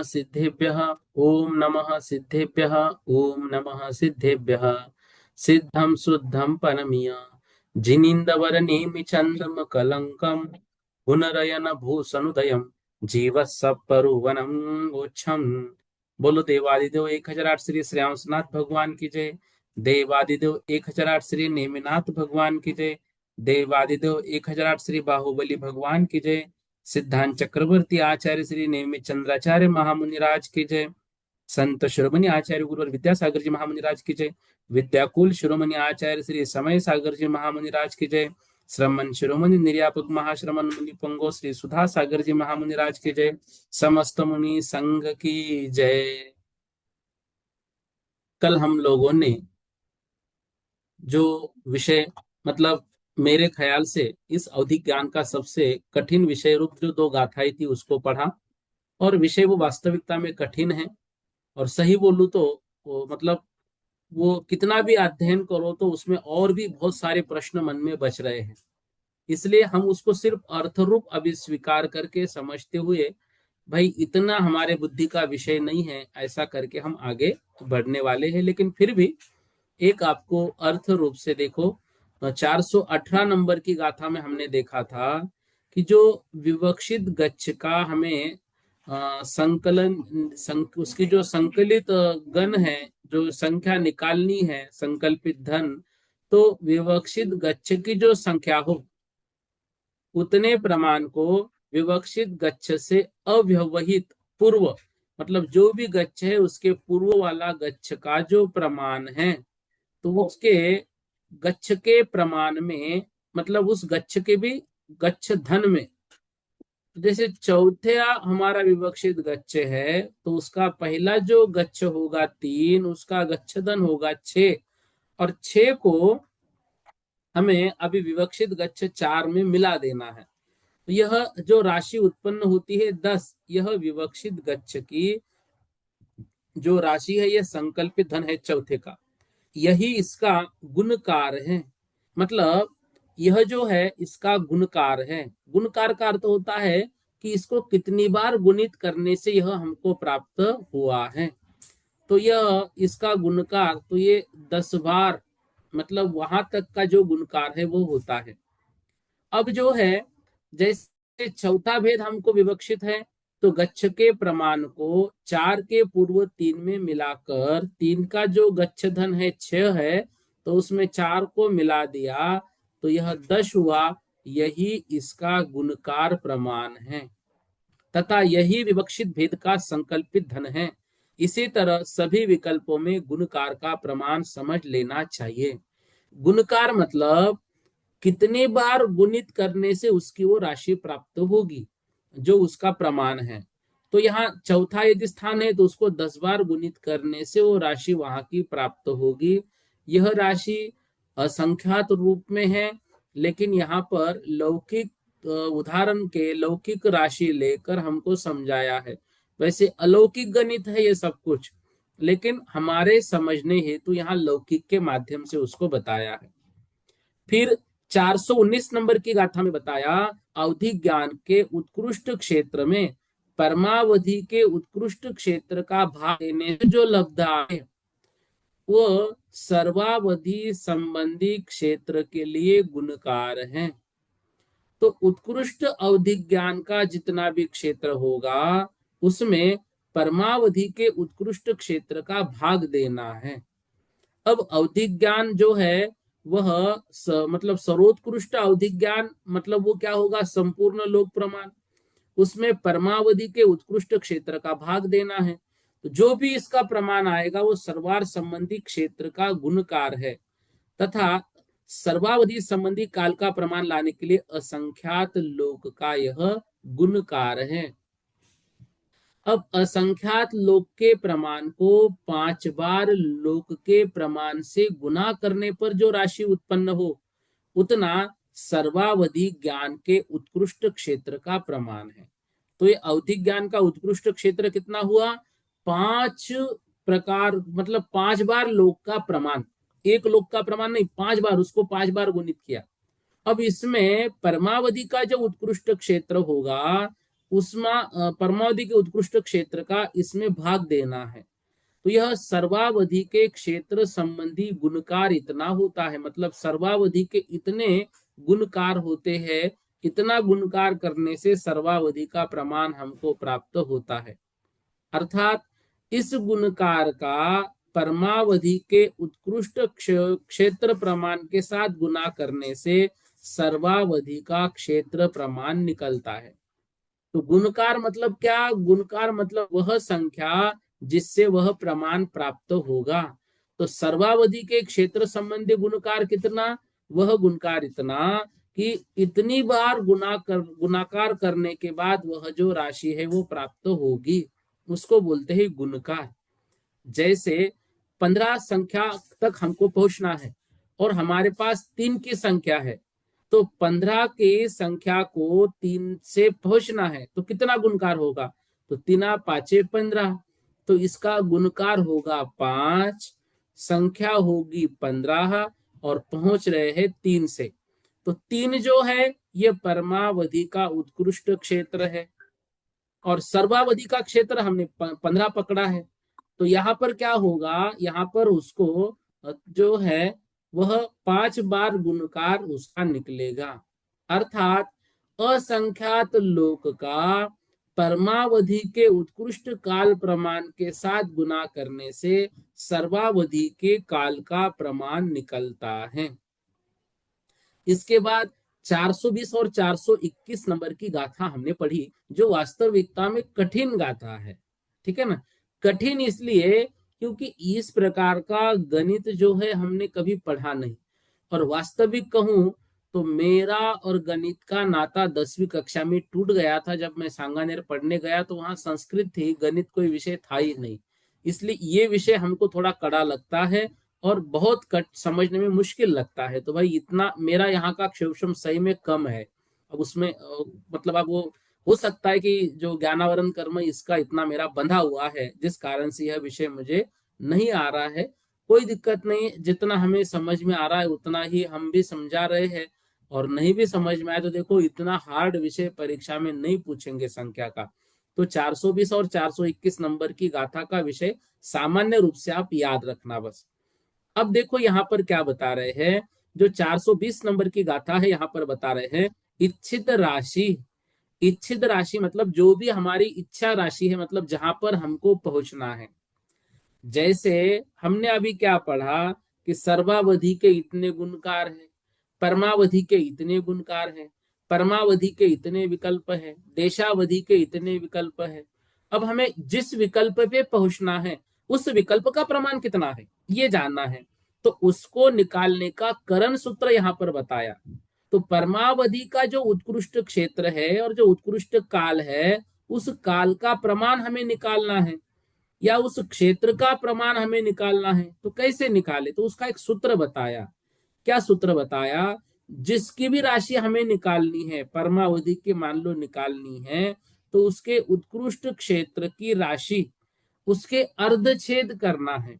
सिद्धेभ्यः ओम नमः सिद्धेभ्यः ओम नमः सिद्धेभ्यः सिद्धं शुद्धं परमिय जिनिंदवरनेमि चंद्रम कलंकम गुणरयन भूषणुदयम जीवसपरुवनम गोच्छम। बोलो देवादिदेव 1008 श्री श्रेयांसनाथ भगवान की जय। देवादिदेव 1008 श्री नेमिनाथ भगवान की जय। देवादिदेव 1008 श्री बाहुबली भगवान की जय। सिद्धांत चक्रवर्ती आचार्य श्री नेमि चंद्राचार्य महामुनि राज की जय। संत शिरोमणि आचार्य गुरु विद्यासागर जी महामुनि राज की जय। विद्याकुल शिरोमणि आचार्य श्री समय सागर जी महामुनि राज की जय। श्रमण शिरोमणि निर्यापक महाश्रमण मुनि पंगो श्री सुधा सागर जी महामुनि राज की जय। समस्त मुनि संघ की जय। कल हम लोगों ने जो विषय मतलब मेरे ख्याल से इस अवधि ज्ञान का सबसे कठिन विषय रूप जो दो गाथाएं थी उसको पढ़ा। और विषय वो वास्तविकता में कठिन है। और सही बोलूं तो मतलब वो कितना भी अध्ययन करो तो उसमें और भी बहुत सारे प्रश्न मन में बच रहे हैं। इसलिए हम उसको सिर्फ अर्थ रूप अभी स्वीकार करके समझते हुए भाई इतना हमारे बुद्धि का विषय नहीं है ऐसा करके हम आगे बढ़ने वाले हैं। लेकिन फिर भी एक आपको अर्थ रूप से देखो। 418 नंबर की गाथा में हमने देखा था कि जो विवक्षित गच्छ का हमें उसकी जो संकलित गण है, जो संख्या निकालनी है संकल्पित धन, तो विवक्षित गच्छ की जो संख्या हो उतने प्रमाण को विवक्षित गच्छ से अव्यवहित पूर्व मतलब जो भी गच्छ है उसके पूर्व वाला गच्छ का जो प्रमाण है तो वो उसके गच्छ के प्रमाण में मतलब उस गच्छ के भी गच्छ धन में, जैसे चौथे हमारा विवक्षित गच्छ है तो उसका पहला जो गच्छ होगा 3, उसका गच्छ धन होगा 6। और 6 को हमें अभी विवक्षित गच्छ 4 में मिला देना है। तो यह जो राशि उत्पन्न होती है 10, यह विवक्षित गच्छ की जो राशि है यह संकल्पित धन है चौथे का। यही इसका गुणकार है। मतलब यह जो है इसका गुणकार है। गुणकार का अर्थ होता है कि इसको कितनी बार गुणित करने से यह हमको प्राप्त हुआ है। तो यह इसका गुणकार तो ये 10 बार मतलब वहां तक का जो गुणकार है वो होता है। अब जो है जैसे चौथा भेद हमको विवक्षित है तो गच्छ के प्रमाण को 4 के पूर्व 3 में मिलाकर 3 का जो गच्छ धन है 6 है तो उसमें 4 को मिला दिया तो यह 10 हुआ। यही इसका गुणकार प्रमाण है तथा यही विवक्षित भेद का संकल्पित धन है। इसी तरह सभी विकल्पों में गुणकार का प्रमाण समझ लेना चाहिए। गुणकार मतलब कितने बार गुणित करने से उसकी वो राशि प्राप्त होगी जो उसका प्रमाण है। तो यहाँ चौथा यदि स्थान है तो उसको 10 बार गुणित करने से वो राशि वहां की प्राप्त होगी। यह राशि असंख्यात रूप में है लेकिन यहाँ पर लौकिक उदाहरण के लौकिक राशि लेकर हमको समझाया है। वैसे अलौकिक गणित है ये सब कुछ, लेकिन हमारे समझने हेतु यहाँ लौकिक के माध्यम से उसको बताया है। फिर 419 नंबर की गाथा में बताया अवधि ज्ञान के उत्कृष्ट क्षेत्र में परमावधि के उत्कृष्ट क्षेत्र का भाग देने से जो लब्धा है वो सर्वावधि संबंधी क्षेत्र के लिए गुणकार है। तो उत्कृष्ट अवधि ज्ञान का जितना भी क्षेत्र होगा उसमें परमावधि के उत्कृष्ट क्षेत्र का भाग देना है। अब अवधि ज्ञान जो है वह मतलब सर्वोत्कृष्ट अवधि ज्ञान मतलब वो क्या होगा संपूर्ण लोक प्रमाण। उसमें परमावधि के उत्कृष्ट क्षेत्र का भाग देना है। तो जो भी इसका प्रमाण आएगा वो सर्वार संबंधी क्षेत्र का गुणकार है तथा सर्वावधि संबंधी काल का प्रमाण लाने के लिए असंख्यात लोक का यह गुणकार है। अब असंख्यात लोक के प्रमाण को 5 बार लोक के प्रमाण से गुना करने पर जो राशि उत्पन्न हो उतना सर्वावधि ज्ञान के उत्कृष्ट क्षेत्र का प्रमाण है। तो ये अवधिक ज्ञान का उत्कृष्ट क्षेत्र कितना हुआ? 5 प्रकार, मतलब 5 बार लोक का प्रमाण। एक लोक का प्रमाण नहीं, 5 बार, उसको 5 बार गुणित किया। अब इसमें परमावधि का जो उत्कृष्ट क्षेत्र होगा उसमें परमावधि के उत्कृष्ट क्षेत्र का इसमें भाग देना है। तो यह सर्वावधि के क्षेत्र संबंधी गुणकार इतना होता है, मतलब सर्वावधि के इतने गुणकार होते हैं, इतना गुणकार करने से सर्वावधि का प्रमाण हमको प्राप्त होता है। अर्थात इस गुणकार का परमावधि के उत्कृष्ट क्षेत्र प्रमाण के साथ गुना करने से सर्वावधि का क्षेत्र प्रमाण निकलता है। तो गुणकार मतलब क्या? गुणकार मतलब वह संख्या जिससे वह प्रमाण प्राप्त होगा। तो सर्वावधि के क्षेत्र संबंधी गुणकार कितना? वह गुणकार इतना कि इतनी बार गुणाकार करने के बाद वह जो राशि है वो प्राप्त होगी, उसको बोलते हैं गुणकार। जैसे 15 संख्या तक हमको पहुंचना है और हमारे पास 3 की संख्या है, तो 15 की संख्या को 3 से पहुंचना है तो कितना गुणकार होगा? तो 3×5=15, तो इसका गुणकार होगा 5, संख्या होगी 15 और पहुंच रहे हैं 3 से। तो 3 जो है ये परमावधि का उत्कृष्ट क्षेत्र है और सर्वावधि का क्षेत्र हमने 15 पकड़ा है। तो यहाँ पर क्या होगा? यहाँ पर उसको जो है वह 5 बार गुणकार उसका निकलेगा। अर्थात असंख्यात लोक का परमावधि के उत्कृष्ट काल प्रमाण के साथ गुना करने से सर्वावधि के काल का प्रमाण निकलता है। इसके बाद 420 और 421 नंबर की गाथा हमने पढ़ी, जो वास्तविकता में कठिन गाथा है। ठीक है ना? कठिन इसलिए क्योंकि इस प्रकार का गणित जो है हमने कभी पढ़ा नहीं। और वास्तविक कहूं तो मेरा और गणित का नाता 10वीं कक्षा में टूट गया था। जब मैं सांगानेर पढ़ने गया तो वहां संस्कृत थी, गणित कोई विषय था ही नहीं। इसलिए ये विषय हमको थोड़ा कड़ा लगता है और बहुत कट समझने में मुश्किल लगता है। तो भाई इतना मेरा यहाँ का क्षेत्रफल सही में कम है। अब उसमें मतलब अब वो हो सकता है कि जो ज्ञानावरण कर्म इसका इतना मेरा बंधा हुआ है जिस कारण से यह विषय मुझे नहीं आ रहा है। कोई दिक्कत नहीं, जितना हमें समझ में आ रहा है उतना ही हम भी समझा रहे हैं। और नहीं भी समझ में आए तो देखो इतना हार्ड विषय परीक्षा में नहीं पूछेंगे संख्या का। तो 420 और 421 नंबर की गाथा का विषय सामान्य रूप से आप याद रखना बस। अब देखो यहाँ पर क्या बता रहे हैं, जो 420 नंबर की गाथा है यहाँ पर बता रहे हैं इच्छित राशि। इच्छित राशि मतलब जो भी हमारी इच्छा राशि है, मतलब जहां पर हमको पहुंचना है। जैसे हमने अभी क्या पढ़ा कि सर्वावधि के इतने गुणकार है, परमावधि के इतने गुणकार है, परमावधि के इतने विकल्प है, देशावधि के इतने विकल्प है। अब हमें जिस विकल्प पे पहुंचना है उस विकल्प का प्रमाण कितना है ये जानना है। तो उसको निकालने का करण सूत्र यहाँ पर बताया। तो परमावधि का जो उत्कृष्ट क्षेत्र है और जो उत्कृष्ट काल है उस काल का प्रमाण हमें निकालना है या उस क्षेत्र का प्रमाण हमें निकालना है। तो कैसे निकाले? तो उसका एक सूत्र बताया। क्या सूत्र बताया? जिसकी भी राशि हमें निकालनी है, परमावधि की मान लो निकालनी है, तो उसके उत्कृष्ट क्षेत्र की राशि उसके अर्धछेद करना है।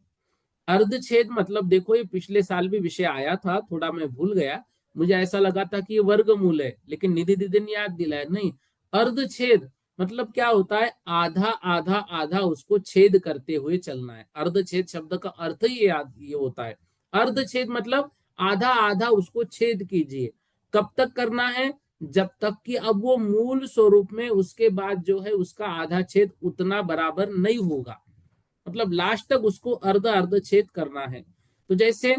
अर्धछेद मतलब देखो ये पिछले साल भी विषय आया था, थोड़ा मैं भूल गया, मुझे ऐसा लगा था कि ये वर्गमूल है, लेकिन निधि दीदी ने याद दिलाया नहीं। अर्धछेद मतलब क्या होता है? आधा आधा आधा उसको छेद करते हुए चलना है। अर्धछेद शब्द का अर्थ ही ये होता है। अर्धछेद मतलब आधा आधा उसको छेद कीजिए। कब तक करना है? जब तक कि अब वो मूल स्वरूप में उसके बाद जो है उसका आधा छेद उतना बराबर नहीं होगा, मतलब लास्ट तक उसको अर्ध अर्ध छेद करना है। तो जैसे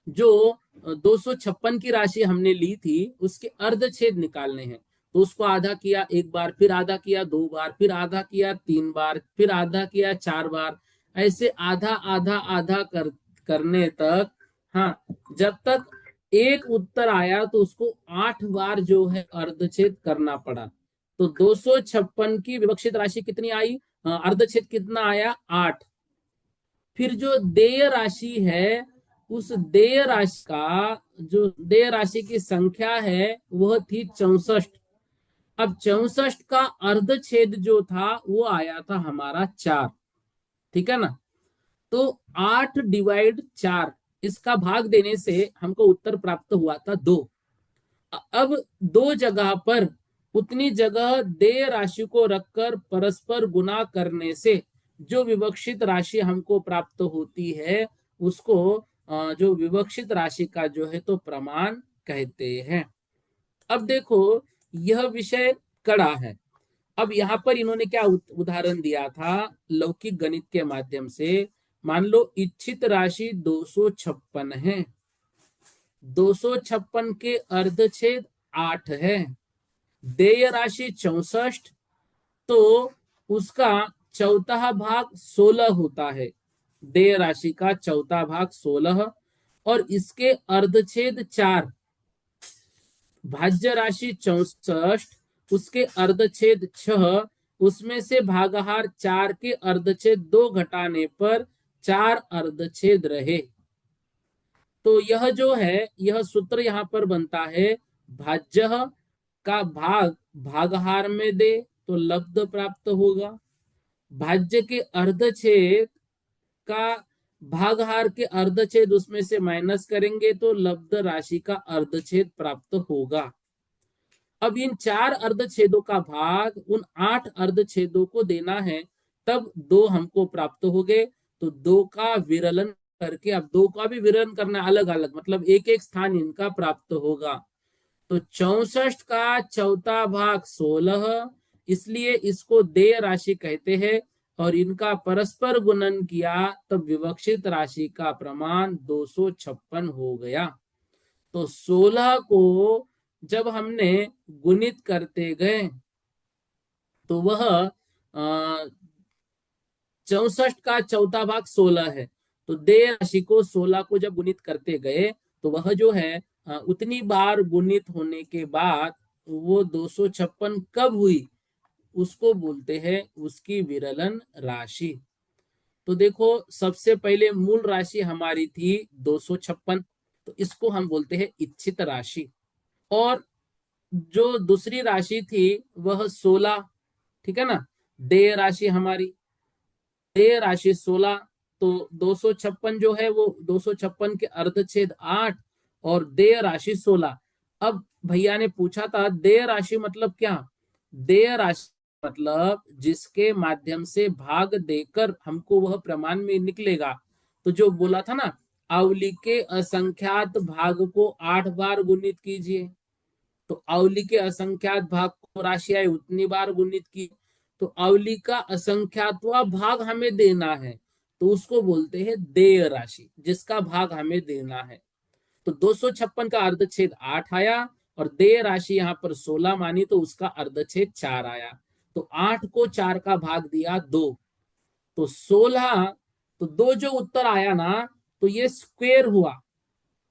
जो 256 की राशि हमने ली थी उसके अर्ध छेद निकालने हैं, तो उसको आधा किया एक बार, फिर आधा किया 2 बार, फिर आधा किया 3 बार, फिर आधा किया 4 बार, ऐसे आधा आधा आधा करने तक, हाँ, जब तक एक उत्तर आया तो उसको 8 बार जो है अर्धछेद करना पड़ा। तो 256 की विवक्षित राशि कितनी आई, अर्धछेद कितना आया, 8। फिर जो देय राशि है, उस देय राशि का, जो देय राशि की संख्या है वह थी 64। अब 64 का अर्धछेद जो था वो आया था हमारा 4। ठीक है ना। तो 8/4, इसका भाग देने से हमको उत्तर प्राप्त हुआ था 2। अब दो जगह पर उतनी जगह देय राशि को रखकर परस्पर गुना करने से जो विवक्षित राशि हमको प्राप्त होती है उसको जो विवक्षित राशि का जो है तो प्रमाण कहते हैं। अब देखो, यह विषय कड़ा है। अब यहाँ पर इन्होंने क्या उदाहरण दिया था, लौकिक गणित के माध्यम से। मान लो इच्छित राशि 256 है, 256 के अर्धछेद 8 है, देय राशि 64, तो उसका चौथा भाग 16 होता है। देय राशि का चौथा भाग 16 और इसके अर्धछेद 4, भाज्य राशि 64, उसके अर्धछेद 6, उसमें से भागहार 4 के अर्धछेद 2 घटाने पर 4 अर्धछेद रहे। तो यह जो है, यह सूत्र यहाँ पर बनता है, भाज्य का भाग भागहार में दे तो लब्ध प्राप्त होगा, भाज्य के अर्धछेद का भागहार के अर्धछेद उसमें से माइनस करेंगे तो लब्ध राशि का अर्धछेद प्राप्त होगा। अब इन 4 अर्धछेदों का भाग उन 8 अर्धछेदों को देना है, तब 2 हमको प्राप्त हो गए। तो 2 का विरलन करके, अब 2 का भी विरलन करना अलग अलग, मतलब एक एक स्थान इनका प्राप्त होगा। तो 64 का चौथा भाग 16, इसलिए इसको देय राशि कहते हैं। और इनका परस्पर गुणन किया तब विवक्षित राशि का प्रमाण 256 हो गया। तो 16 को जब हमने गुणित करते गए तो वह 64 का चौथा भाग 16 है। तो देय राशि को 16 को जब गुणित करते गए तो वह जो है उतनी बार गुणित होने के बाद वो 256 कब हुई, उसको बोलते हैं उसकी विरलन राशि। तो देखो, सबसे पहले मूल राशि हमारी थी 256, तो इसको हम बोलते हैं इच्छित राशि। और जो दूसरी राशि थी वह 16, ठीक है ना। देय राशि हमारी, देय राशि 16, तो 256 जो है वो 256 के अर्धछेद 8 और देय राशि 16। अब भैया ने पूछा था देय राशि मतलब क्या, देय राशि मतलब जिसके माध्यम से भाग देकर हमको वह प्रमाण में निकलेगा। तो जो बोला था ना, अवली के असंख्यात भाग को 8 बार गुणित कीजिए, तो अवली के असंख्यात भाग को राशि आई उतनी बार गुणित की, तो अवली का असंख्यातवा भाग हमें देना है, तो उसको बोलते हैं देय राशि, जिसका भाग हमें देना है। तो 256 का अर्धछेद 8 आया और देय राशि यहाँ पर 16 मानी तो उसका अर्धछेद 4 आया। तो 8 को 4 का भाग दिया 2, तो 16, तो 2 जो उत्तर आया ना, तो ये स्क्वेयर हुआ।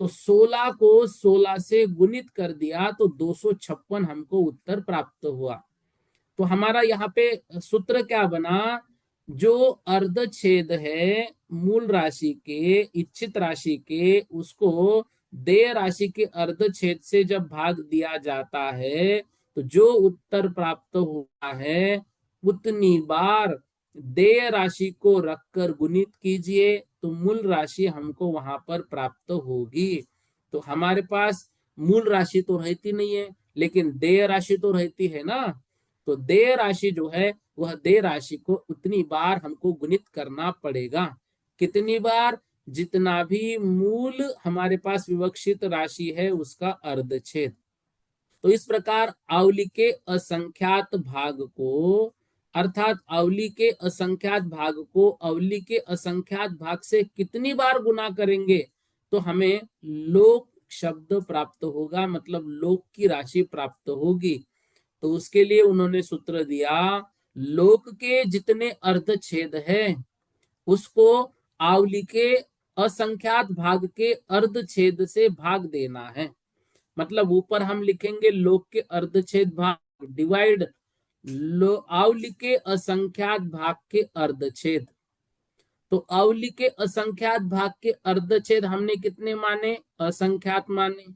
तो 16 को 16 से गुणित कर दिया तो 256 हमको उत्तर प्राप्त हुआ। तो हमारा यहाँ पे सूत्र क्या बना, जो अर्धछेद है मूल राशि के, इच्छित राशि के, उसको देय राशि के अर्धछेद से जब भाग दिया जाता है तो जो उत्तर प्राप्त हुआ है उतनी बार देय राशि को रखकर गुणित कीजिए तो मूल राशि हमको वहां पर प्राप्त होगी। तो हमारे पास मूल राशि तो रहती नहीं है, लेकिन देय राशि तो रहती है ना। तो देय राशि जो है वह देय राशि को उतनी बार हमको गुणित करना पड़ेगा। कितनी बार, जितना भी मूल हमारे पास विवक्षित राशि है उसका अर्धछेद। तो इस प्रकार अवली के असंख्यात भाग को, अर्थात अवली के असंख्यात भाग को अवली के असंख्यात भाग से कितनी बार गुना करेंगे तो हमें लोक शब्द प्राप्त होगा, मतलब लोक की राशि प्राप्त होगी। तो उसके लिए उन्होंने सूत्र दिया, लोक के जितने अर्धछेद है उसको आवली के असंख्यात भाग के अर्धछेद से भाग देना है। मतलब ऊपर हम लिखेंगे लोक के अर्धछेद भाग डिवाइड आवली के असंख्यात भाग के अर्धछेद। तो आवली के असंख्यात भाग के अर्धछेद हमने कितने माने? असंख्यात माने।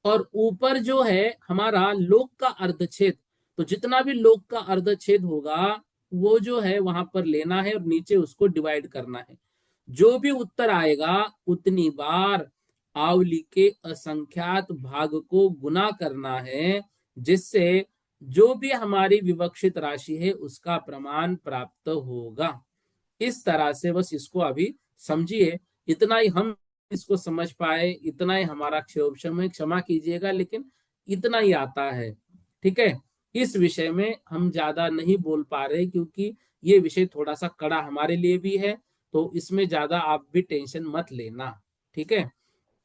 और ऊपर जो है हमारा लोक का अर्धछेद, तो जितना भी लोक का अर्धछेद होगा वो जो है वहां पर लेना है और नीचे उसको डिवाइड करना है। जो भी उत्तर आएगा उतनी बार आवली के असंख्यात भाग को गुना करना है, जिससे जो भी हमारी विवक्षित राशि है उसका प्रमाण प्राप्त होगा। इस तरह से बस इसको अभी समझिए, इतना ही हम इसको समझ पाए, इतना ही हमारा क्षमा कीजिएगा, लेकिन इतना ही आता है। ठीक है, इस विषय में हम ज्यादा नहीं बोल पा रहे क्योंकि ये विषय थोड़ा सा कड़ा हमारे लिए भी है, तो इसमें ज्यादा आप भी टेंशन मत लेना। ठीक है,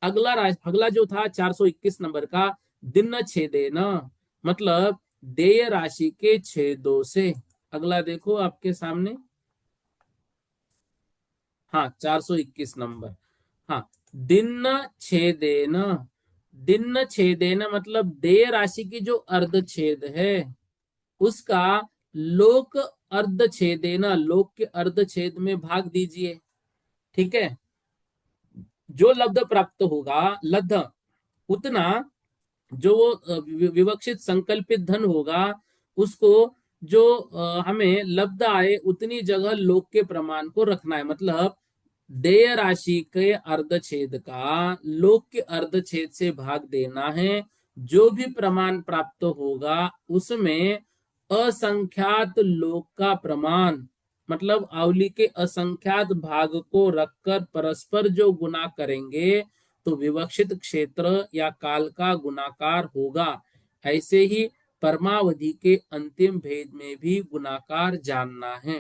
अगला जो था 421 नंबर का, दिन छेदे न, मतलब देय राशि के छेदों से। अगला देखो आपके सामने, हाँ 421 नंबर। हाँ, दिन छेदेन, दिन छेदेन मतलब देय राशि की जो अर्धछेद है उसका लोक अर्धछेदेन, लोक के अर्धछेद में भाग दीजिए। ठीक है, जो लब्ध प्राप्त होगा, लब्ध उतना जो विवक्षित संकल्पित धन होगा उसको जो हमें लब्ध आए उतनी जगह लोक के प्रमाण को रखना है। मतलब देय राशि के अर्धछेद का लोक के अर्धछेद से भाग देना है। जो भी प्रमाण प्राप्त होगा उसमें असंख्यात लोक का प्रमाण, मतलब आवली के असंख्यात भाग को रखकर परस्पर जो गुना करेंगे तो विवक्षित क्षेत्र या काल का गुणाकार होगा। ऐसे ही परमावधि के अंतिम भेद में भी गुणाकार जानना है।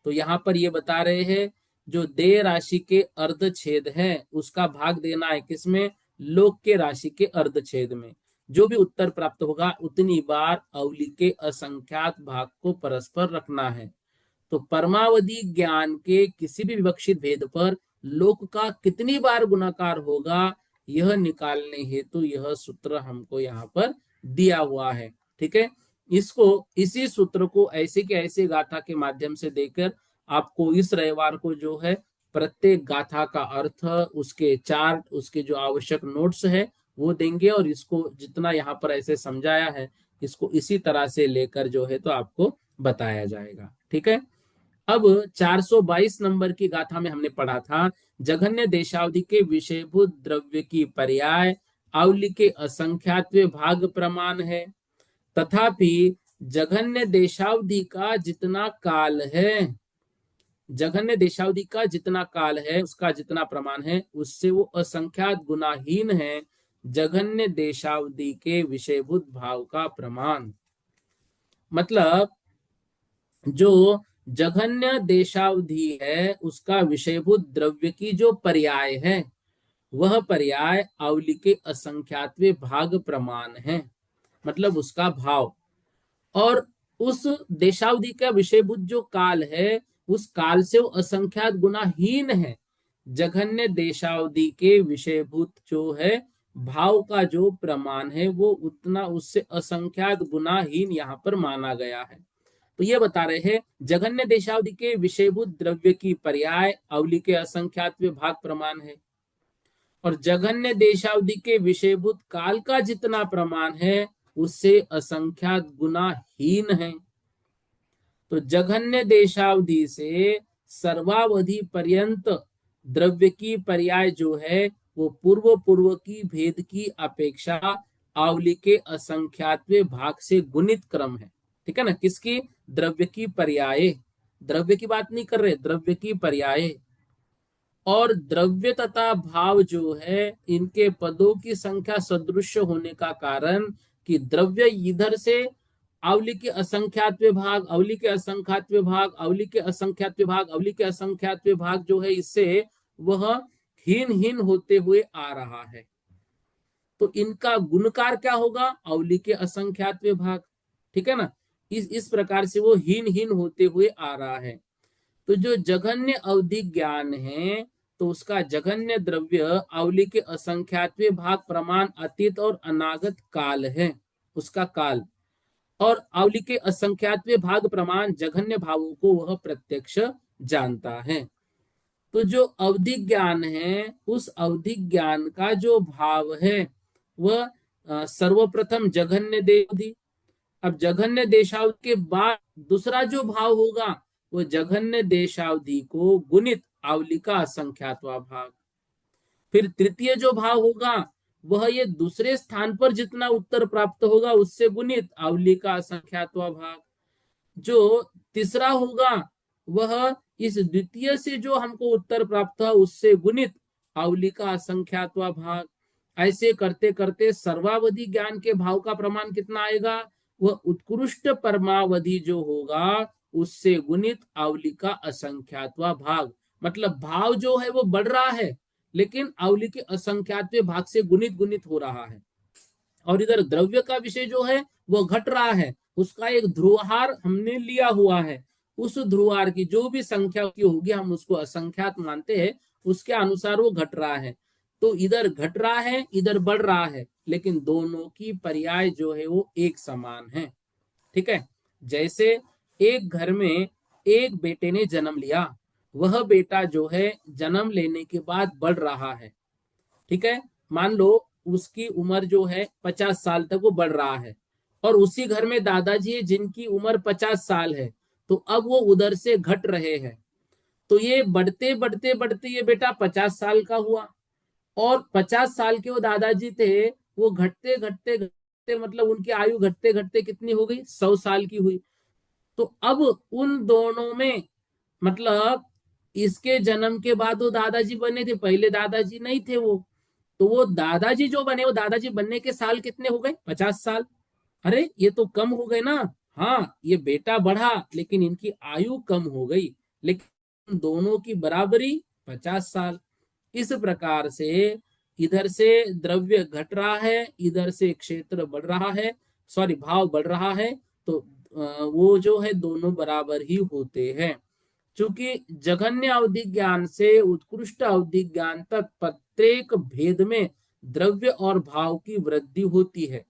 तो यहाँ पर ये बता रहे हैं जो देय राशि के अर्धछेद है उसका भाग देना है किसमें? लोक के राशि के अर्धछेद में। जो भी उत्तर प्राप्त होगा उतनी बार अवली के असंख्यात भाग को परस्पर रखना है। तो परमावधि ज्ञान के किसी भी विवक्षित भेद पर लोक का कितनी बार गुणाकार होगा यह निकालने हेतु यह सूत्र हमको यहाँ पर दिया हुआ है। ठीक है, इसको इसी सूत्र को ऐसे के ऐसे गाथा के माध्यम से देकर आपको इस रविवार को जो है प्रत्येक गाथा का अर्थ, उसके चार्ट, उसके जो आवश्यक नोट्स है वो देंगे, और इसको जितना यहाँ पर ऐसे समझाया है इसको इसी तरह से लेकर जो है तो आपको बताया जाएगा। ठीक है, अब 422 नंबर की गाथा में हमने पढ़ा था, जघन्य देशावधि के विषयभूत द्रव्य की पर्याय आवली के असंख्यात्व भाग प्रमाण है। तथापि जघन्य देशावधि का जितना काल है, जघन्य देशावधि का जितना काल है उसका जितना प्रमाण है उससे वो असंख्यात गुनाहीन है जघन्य देशावधि के विषयभूत भाव का प्रमाण। मतलब जो जघन्य देशावधि है उसका विषयभूत द्रव्य की जो पर्याय है वह पर्याय आवली के असंख्यातवे भाग प्रमाण है, मतलब उसका भाव। और उस देशावधि का विषयभूत जो काल है उस काल से वो असंख्यात गुनाहीन है। जघन्य देशावधि के विषयभूत जो है भाव का जो प्रमाण है वो उतना उससे असंख्यात गुनाहीन यहाँ पर माना गया है। तो ये बता रहे हैं जघन्य देशावधि के विषयभूत द्रव्य की पर्याय अवली के असंख्यात भाग प्रमाण है, और जघन्य देशावधि के विषयभूत काल का जितना प्रमाण है उससे असंख्यात गुनाहीन है। तो जघन्य देशावधि से सर्वावधि पर्यंत द्रव्य की पर्याय जो है वो पूर्व पूर्व की भेद की अपेक्षा आवली के असंख्यातवे भाग से गुणित क्रम है। ठीक है ना, किसकी? द्रव्य की पर्याय, द्रव्य की बात नहीं कर रहे, द्रव्य की पर्याय। और द्रव्य तथा भाव जो है इनके पदों की संख्या सदृश होने का कारण कि द्रव्य इधर से अवली के असंख्यात विभाग, अवली के असंख्यात विभाग, अवली के असंख्यात विभाग, अवली के असंख्यात विभाग जो है इससे वह हीन हीन होते हुए आ रहा है। तो इनका गुणकार क्या होगा? अवली के असंख्यात विभाग। ठीक है ना, इस प्रकार से वो हीन हीन होते हुए आ रहा है। तो जो जघन्य अवधि ज्ञान है तो उसका जघन्य द्रव्य अवली के असंख्यातवे भाग प्रमाण अतीत और अनागत काल है, उसका काल। और अवली के असंख्यात्वे भाग प्रमाण जघन्य भावों को वह प्रत्यक्ष जानता है। तो जो अवधि ज्ञान है, उस अवधि ज्ञान का जो भाव है वह सर्वप्रथम जघन्य देशावधि। अब जघन्य देशावधि के बाद दूसरा जो भाव होगा वो जघन्य देशावधि को गुणित अवली का असंख्यात्वा भाग। फिर तृतीय जो भाव होगा वह ये दूसरे स्थान पर जितना उत्तर प्राप्त होगा उससे गुणित अवली का असंख्यात्वा भाग। जो तीसरा होगा वह इस द्वितीय से जो हमको उत्तर प्राप्त हुआ उससे गुणित अवली का असंख्यात्वा भाग। ऐसे करते करते सर्वावधि ज्ञान के भाव का प्रमाण कितना आएगा, वह उत्कृष्ट परमावधि जो होगा उससे गुणित अवली का असंख्यात्वा भाग। मतलब भाव जो है वो बढ़ रहा है लेकिन अवली के असंख्यात्व भाग से गुणित गुणित हो रहा है। और इधर द्रव्य का विषय जो है वो घट रहा है, उसका एक ध्रुवहार हमने लिया हुआ है, उस ध्रुवहार की जो भी संख्या की होगी हम उसको असंख्यात मानते हैं, उसके अनुसार वो घट रहा है। तो इधर घट रहा है इधर बढ़ रहा है लेकिन दोनों की पर्याय जो है वो एक समान है। ठीक है। जैसे एक घर में एक बेटे ने जन्म लिया, वह बेटा जो है जन्म लेने के बाद बढ़ रहा है। ठीक है। मान लो उसकी उम्र जो है 50 साल तक वो बढ़ रहा है, और उसी घर में दादाजी है जिनकी उम्र 50 साल है, तो अब वो उधर से घट रहे हैं। तो ये बढ़ते बढ़ते बढ़ते ये बेटा 50 साल का हुआ, और 50 साल के वो दादाजी थे, वो घटते घटते घटते मतलब उनकी आयु घटते घटते कितनी हो गई, 100 साल की हुई। तो अब उन दोनों में मतलब इसके जन्म के बाद वो दादाजी बने थे, पहले दादाजी नहीं थे वो। तो वो दादाजी जो बने, वो दादाजी बनने के साल कितने हो गए, 50 साल। अरे ये तो कम हो गए ना। हाँ ये बेटा बढ़ा लेकिन इनकी आयु कम हो गई, लेकिन दोनों की बराबरी 50 साल। इस प्रकार से इधर से द्रव्य घट रहा है, इधर से क्षेत्र बढ़ रहा है, सॉरी भाव बढ़ रहा है। तो वो जो है दोनों बराबर ही होते हैं। चूंकि जघन्य अवधि ज्ञान से उत्कृष्ट अवधि ज्ञान तक प्रत्येक भेद में द्रव्य और भाव की वृद्धि होती है,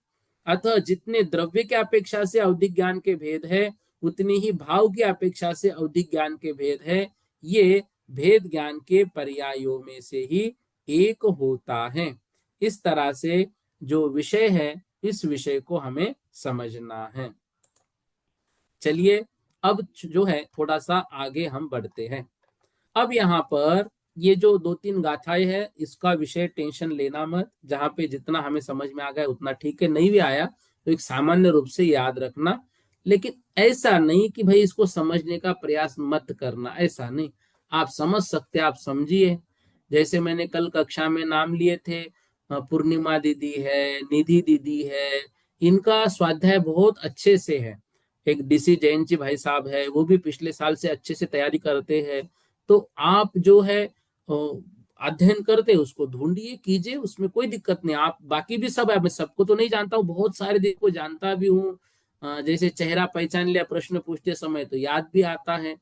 अतः जितने द्रव्य की अपेक्षा से अवधि ज्ञान के भेद है उतनी ही भाव की अपेक्षा से अवधि ज्ञान के भेद है। ये भेद ज्ञान के पर्यायों में से ही एक होता है। इस तरह से जो विषय है इस विषय को हमें समझना है। चलिए अब जो है थोड़ा सा आगे हम बढ़ते हैं। अब यहाँ पर ये जो दो तीन गाथाएं है इसका विषय टेंशन लेना मत, जहां पे जितना हमें समझ में आ गया उतना ठीक है, नहीं भी आया तो एक सामान्य रूप से याद रखना। लेकिन ऐसा नहीं कि भाई इसको समझने का प्रयास मत करना, ऐसा नहीं। आप समझ सकते आप समझिए। जैसे मैंने कल कक्षा में नाम लिए थे, पूर्णिमा दीदी है, निधि दीदी है, इनका स्वाध्याय बहुत अच्छे से है। एक डीसी जैन जी भाई साहब है, वो भी पिछले साल से अच्छे से तैयारी करते हैं। तो आप जो है अध्ययन करते उसको ढूंढिए कीजिए, उसमें कोई दिक्कत नहीं। आप बाकी भी सब है, मैं सबको तो नहीं जानता हूँ, बहुत सारे देश को जानता भी हूँ। जैसे चेहरा पहचान लिया प्रश्न पूछते समय तो याद भी आता है।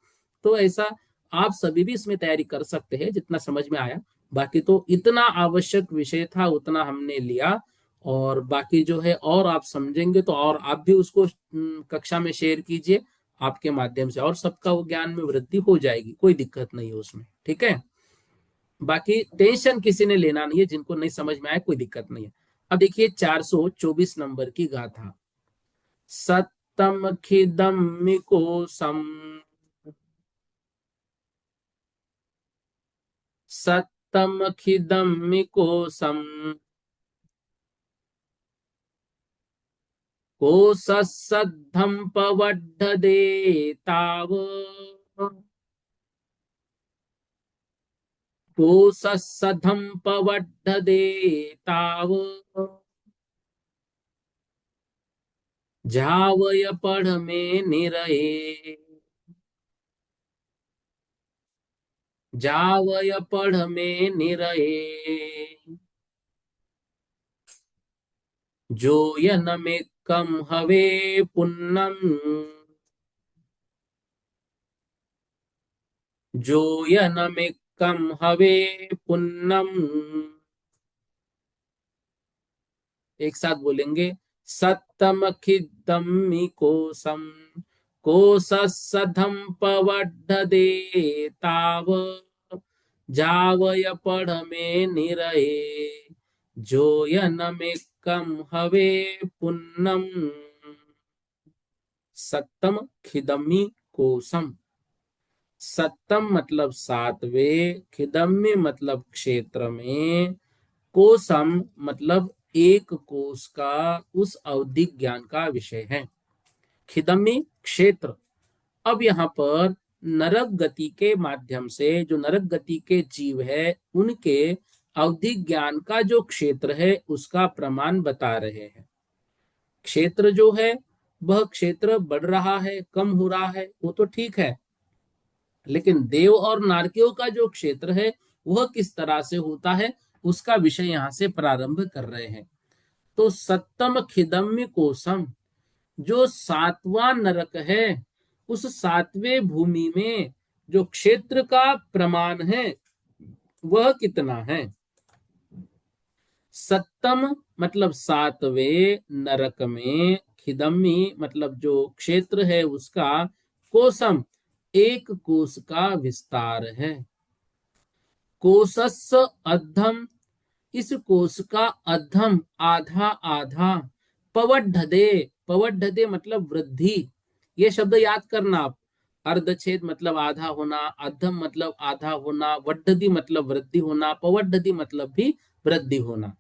तो ऐसा आप सभी भी इसमें तैयारी कर सकते हैं जितना समझ में आया। बाकी तो इतना आवश्यक विषय था उतना हमने लिया, और बाकी जो है और आप समझेंगे तो और आप भी उसको कक्षा में शेयर कीजिए, आपके माध्यम से और सबका वो ज्ञान में वृद्धि हो जाएगी, कोई दिक्कत नहीं है उसमें। ठीक है। बाकी टेंशन किसी ने लेना नहीं है, जिनको नहीं समझ में आए कोई दिक्कत नहीं है। अब देखिए 424 नंबर की गाथा। सत्तम खिदम्मिको सम, सत्तम खिदम्मिको सम, को सद्धम पवड्ढदे ताव, को सद्धम पवड्ढदे ताव, झावय पढ़ में निरये, जावय पढ़ में निरये, जो यन में कम हवे पुन्नम, जो यन में कम हवे पुन्नम। एक साथ बोलेंगे। सत्तमखिदम्मि कोशम कोशसधम पवड्ढदे ताव जावय पढ़ में निरये जोयनमेकम हवे पुन्नम। सत्तम खिदम्मि कोशम। सत्तम मतलब सातवें, खिदम्मि मतलब क्षेत्र में, कोशम मतलब एक कोश का उस अवधिक ज्ञान का विषय है। खिदम्मि क्षेत्र। अब यहाँ पर नरक गति के माध्यम से जो नरक गति के जीव है उनके अवधिक ज्ञान का जो क्षेत्र है उसका प्रमाण बता रहे हैं। क्षेत्र जो है वह क्षेत्र बढ़ रहा है कम हो रहा है वो तो ठीक है, लेकिन देव और नारकियों का जो क्षेत्र है वह किस तरह से होता है उसका विषय यहाँ से प्रारंभ कर रहे हैं। तो सत्तम खिदम्य कोशम, जो सातवां नरक है उस सातवें भूमि में जो क्षेत्र का प्रमाण है वह कितना है। सत्तम मतलब सातवें नरक में, खिदम्मी मतलब जो क्षेत्र है उसका, कोसम एक कोस का विस्तार है। कोशस् अधम, इस कोश का अधम आधा आधा, पवड्ढदे, पवड्ढदे मतलब वृद्धि। ये शब्द याद करना आप। अर्धछेद मतलब आधा होना, अधम मतलब आधा होना, वड्ढदी मतलब वृद्धि होना, पवड्ढदी मतलब भी वृद्धि होना।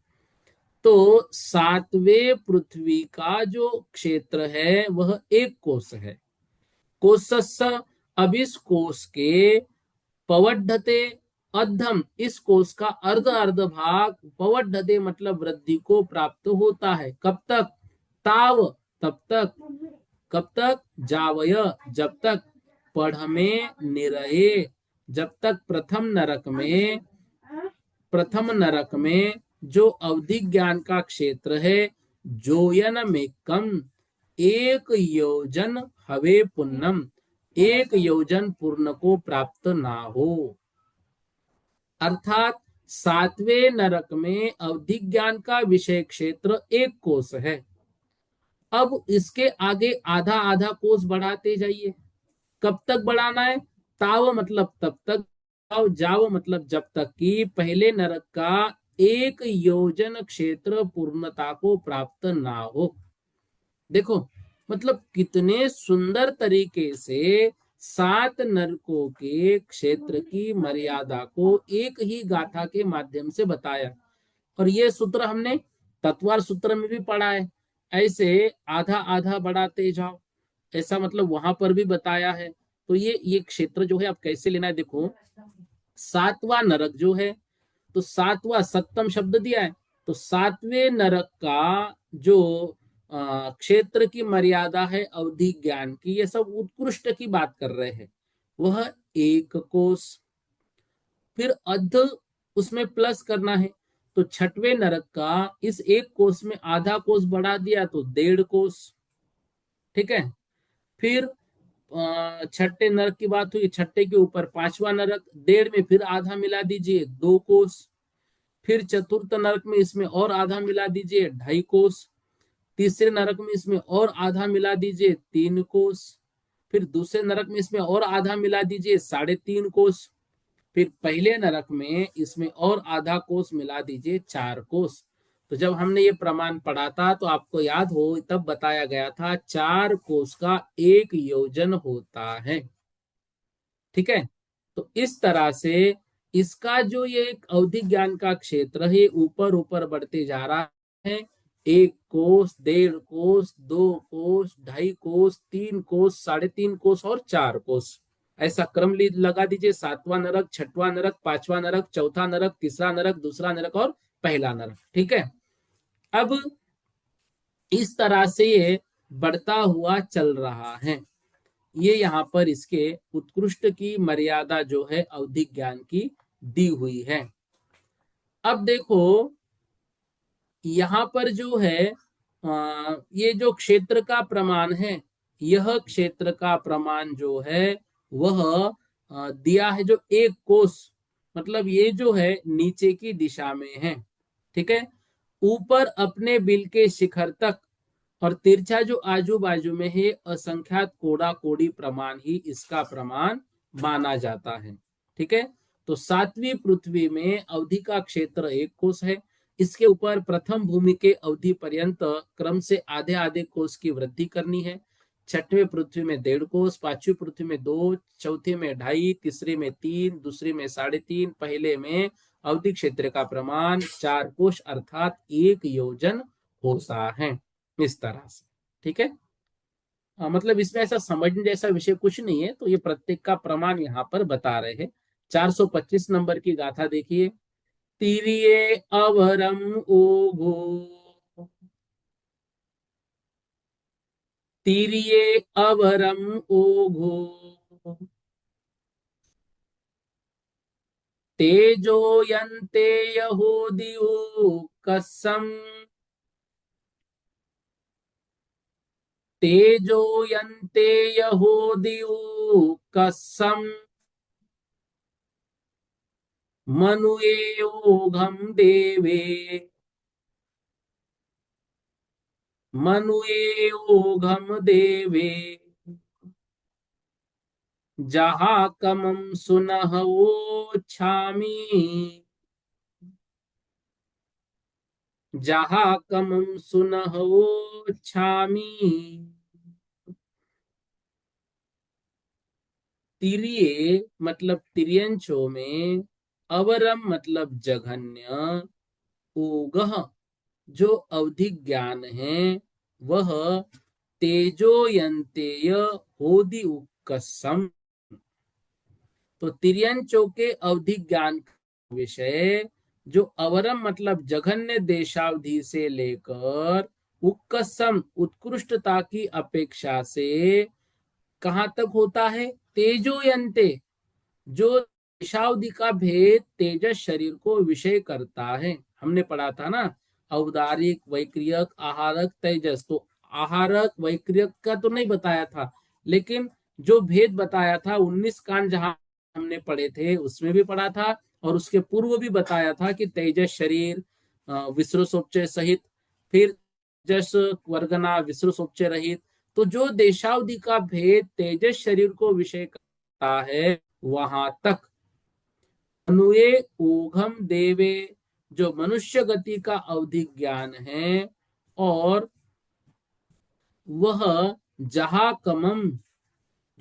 तो सातवें पृथ्वी का जो क्षेत्र है वह एक कोश है। कोशस्, अब इस कोश के, पवड्ढते अधम, इस कोश का अर्ध अर्ध भाग, पवड्ढते मतलब वृद्धि को प्राप्त होता है। कब तक, ताव तब तक, कब तक, जावय जब तक, पढ़ में निरये जब तक, प्रथम नरक में जो अवधि ज्ञान का क्षेत्र है, जोयन में कम, एक योजन हवे पुन्नम, एक योजन पूर्ण को प्राप्त ना हो। अर्थात सातवें नरक में अवधि ज्ञान का विषय क्षेत्र एक कोश है। अब इसके आगे आधा आधा कोश बढ़ाते जाइए। कब तक बढ़ाना है, ताव मतलब तब तक, जाव मतलब जब तक कि पहले नरक का एक योजन क्षेत्र पूर्णता को प्राप्त ना हो। देखो मतलब कितने सुंदर तरीके से सात नरकों के क्षेत्र की मर्यादा को एक ही गाथा के माध्यम से बताया। और ये सूत्र हमने तत्वार सूत्र में भी पढ़ा है। ऐसे आधा आधा बढ़ाते जाओ, ऐसा मतलब वहां पर भी बताया है। तो ये क्षेत्र जो है आप कैसे लेना है, देखो सातवां नरक जो है, तो सातवां सप्तम शब्द दिया है, तो सातवें नरक का जो क्षेत्र की मर्यादा है अवधि ज्ञान की, ये सब उत्कृष्ट की बात कर रहे हैं, वह एक कोश। फिर अध उसमें प्लस करना है, तो छठवें नरक का इस एक कोश में आधा कोश बढ़ा दिया तो 1.5 कोश। ठीक है। फिर छठे नरक की बात हुई, छठे के ऊपर पांचवा नरक, 1.5 में फिर आधा मिला दीजिए 2 कोश। फिर चतुर्थ नरक में इसमें और आधा मिला दीजिए 2.5 कोश। तीसरे नरक में इसमें और आधा मिला दीजिए 3 कोश। फिर दूसरे नरक में इसमें और आधा मिला दीजिए 3.5 कोश। फिर पहले नरक में इसमें और आधा कोश मिला दीजिए 4 कोश। तो जब हमने ये प्रमाण पढ़ा था तो आपको याद हो तब बताया गया था 4 कोश का एक योजन होता है। ठीक है। तो इस तरह से इसका जो ये एक अवधि ज्ञान का क्षेत्र है ऊपर ऊपर बढ़ते जा रहा है। 1 कोश, 1.5 कोश, 2 कोश, 2.5 कोश, 3 कोश, 3.5 कोश और 4 कोश। ऐसा क्रम लगा दीजिए, सातवां नरक, छठवां नरक, पांचवा नरक, चौथा नरक, तीसरा नरक, दूसरा नरक और पहला नरक। ठीक है। अब इस तरह से ये बढ़ता हुआ चल रहा है। ये यहाँ पर इसके उत्कृष्ट की मर्यादा जो है अवधि ज्ञान की दी हुई है। अब देखो यहाँ पर जो है ये जो क्षेत्र का प्रमाण है, यह क्षेत्र का प्रमाण जो है वह दिया है जो 1 कोश, मतलब ये जो है नीचे की दिशा में है। ठीक है। ऊपर अपने बिल के शिखर तक और तिरछा जो आजू बाजू में है, असंख्यात कोड़ा कोड़ी प्रमाण ही इसका प्रमाण माना जाता है। ठीक है। तो सातवीं पृथ्वी में अवधि का क्षेत्र 1 कोस है। इसके ऊपर प्रथम भूमि के अवधि पर्यंत क्रम से आधे आधे कोस की वृद्धि करनी है। छठवें पृथ्वी में 1.5 कोस, पांचवी पृथ्वी में 2, चौथे में 2.5, तीसरे में 3, दूसरे में 3.5, पहले में अवधि क्षेत्र का प्रमाण 4 कोश अर्थात 1 योजन होता है। इस तरह से। ठीक है। मतलब इसमें ऐसा समझने जैसा विषय कुछ नहीं है, तो ये प्रत्येक का प्रमाण यहाँ पर बता रहे हैं। 425 नंबर की गाथा देखिए। तीरिये अवरम ओघो, तीरिये अवरम ओघो, तेजो यन्ते यहूदियो कसम, तेजो यन्ते यहूदियो कसम, मनुये योगम देवे, मनुये योगम देवे, जहा कमम सुनह वो छामी, जहा कमम सुनह वो छामी। तिरिये मतलब तिर्यंचो में, अवरम मतलब जघन्य, ओगह जो अवधिक ज्ञान है, वह तेजोयंतेय होदि उक्कसम। तो तिर्यंचो के अवधिक ज्ञान का विषय जो अवरम मतलब जघन्य देशावधि से लेकर उक्कसम उत्कृष्टता की अपेक्षा से कहां तक होता है, तेजोयंते जो देशावधि का भेद तेजस शरीर को विषय करता है। हमने पढ़ा था ना, औदारिक, वैक्रियक, आहारक, तेजस। तो आहारक वैक्रियक का तो नहीं बताया था, लेकिन जो भेद बताया था 19 कांड जहां हमने पढ़े थे उसमें भी पढ़ा था, और उसके पूर्व भी बताया था कि तेजस शरीर विश्रुसोपचय सहित, फिर जस वर्गना विश्रुसोपचय रहित। तो जो देशावधि का भेद तेजस शरीर को विषय करता है, वहां तक अनुये ओघम देवे जो मनुष्य गति का अवधिक ज्ञान है, और वह जहा कमम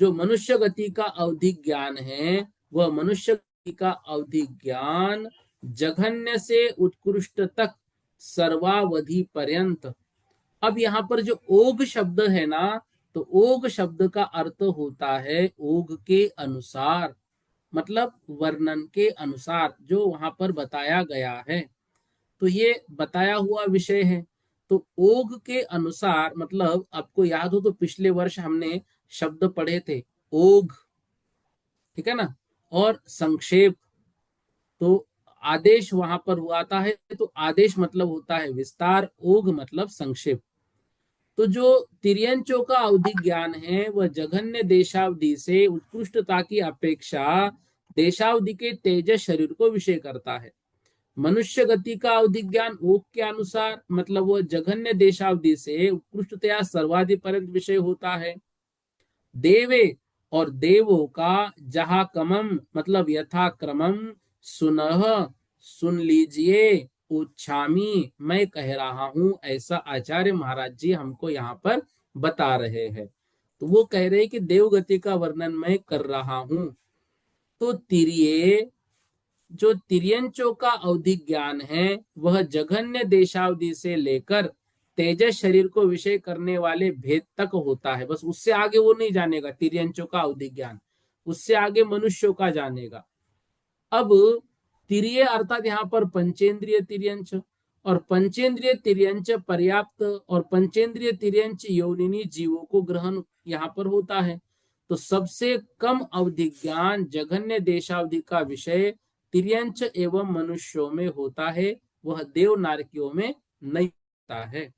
जो मनुष्य गति का अवधिक ज्ञान है, वह मनुष्य गति का अवधिक ज्ञान जघन्य से उत्कृष्ट तक सर्वावधि पर्यंत। अब यहाँ पर जो ओघ शब्द है ना, तो ओघ शब्द का अर्थ होता है ओघ के अनुसार, मतलब वर्णन के अनुसार जो वहां पर बताया गया है। तो ये बताया हुआ विषय है। तो ओघ के अनुसार मतलब आपको याद हो तो पिछले वर्ष हमने शब्द पढ़े थे, ओघ, ठीक है ना, और संक्षेप। तो आदेश वहां पर हुआ था है, तो आदेश मतलब होता है विस्तार, ओघ मतलब संक्षेप। तो जो तिर्यंचों का अवधि ज्ञान है वह जघन्य देशावधि से उत्कृष्टता की अपेक्षा देशावधि के तेजस शरीर को विषय करता है। मनुष्य गति का अवधि ज्ञान ओक के अनुसार मतलब वह जघन्य देशावधि से उत्कृष्टतया सर्वाधि पर्यंत विषय होता है। देवे और देवों का जहा कमम मतलब यथा क्रमम, सुनह सुन लीजिए, उच्छामी मैं कह रहा हूं, ऐसा आचार्य महाराज जी हमको यहाँ पर बता रहे हैं। तो वो कह रहे हैं कि देवगति का वर्णन मैं कर रहा हूं। तो तिरिये जो तिर्यंचों का अवधिक ज्ञान है वह जघन्य देशावधि से लेकर तेजस शरीर को विषय करने वाले भेद तक होता है। बस उससे आगे वो नहीं जानेगा तिर्यंचों का अवधिक ज्ञान, उससे आगे मनुष्यों का जानेगा। अब तिरिय अर्थात यहाँ पर पंचेंद्रिय तिर्यंच, और पंचेंद्रिय तिर्यंच पर्याप्त और पंचेंद्रिय तिर्यंच योनिनी जीवों को ग्रहण यहाँ पर होता है। तो सबसे कम अवधि ज्ञान जघन्य देशावधि का विषय तिर्यंच एवं मनुष्यों में होता है, वह देव नारकियों में नहीं होता है।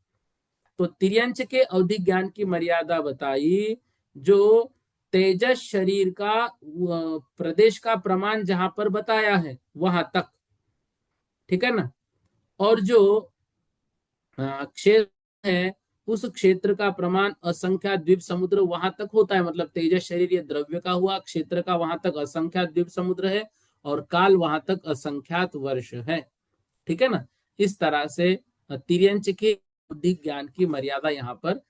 तो तिर्यंच के अवधि ज्ञान की मर्यादा बताई, जो तेजस शरीर का प्रदेश का प्रमाण जहां पर बताया है वहां तक, ठीक है ना। और जो क्षेत्र है उस क्षेत्र का प्रमाण असंख्यात द्वीप समुद्र वहां तक होता है, मतलब तेजस शरीर ये द्रव्य का हुआ, क्षेत्र का वहां तक असंख्यात द्वीप समुद्र है, और काल वहां तक असंख्यात वर्ष है। ठीक है ना। इस तरह से तिर्यंच के बौद्धिक ज्ञान की मर्यादा यहाँ पर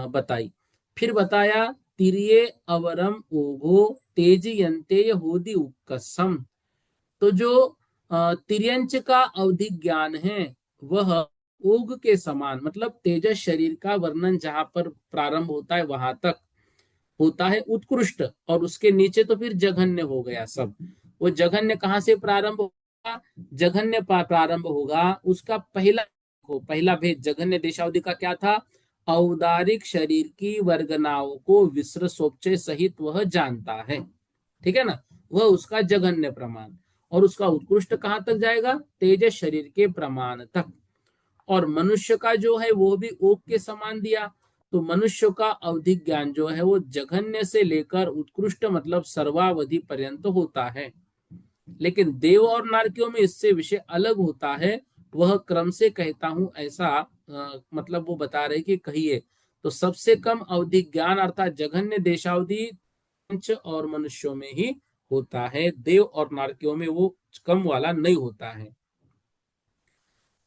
बताई। फिर बताया तिरिये अवरम ओघो तेज यंते होदी उक्कसम। तो जो तिर्यंच का अवधिक ज्ञान है वह ओघ के समान, मतलब तेजस शरीर का वर्णन जहां पर प्रारंभ होता है वहां तक होता है उत्कृष्ट, और उसके नीचे तो फिर जघन्य हो गया सब। वो जघन्य कहाँ से प्रारंभ होगा? जघन्य प्रारंभ होगा उसका पहला भेद जघन्य देशावधि का क्या था? औदारिक शरीर की वर्गनाओं को विसृसोपचय सहित वह जानता है। ठीक है ना। वह उसका जघन्य प्रमाण, और उसका उत्कृष्ट कहां तक जाएगा? तेजस शरीर के प्रमाण तक। और मनुष्य का जो है वो भी ओक के समान दिया। तो मनुष्य का अवधिक ज्ञान जो है वो जघन्य से लेकर उत्कृष्ट मतलब सर्वावधि पर्यंत होता है। लेकिन देव और नारकियों में इससे विषय अलग होता है। वह क्रम से कहता हूं ऐसा मतलब वो बता रहे कि कहिए। तो सबसे कम अवधि ज्ञान अर्थात जघन्य देशावधि पंच और मनुष्यों में ही होता है, देव और नारकियों में वो कम वाला नहीं होता है।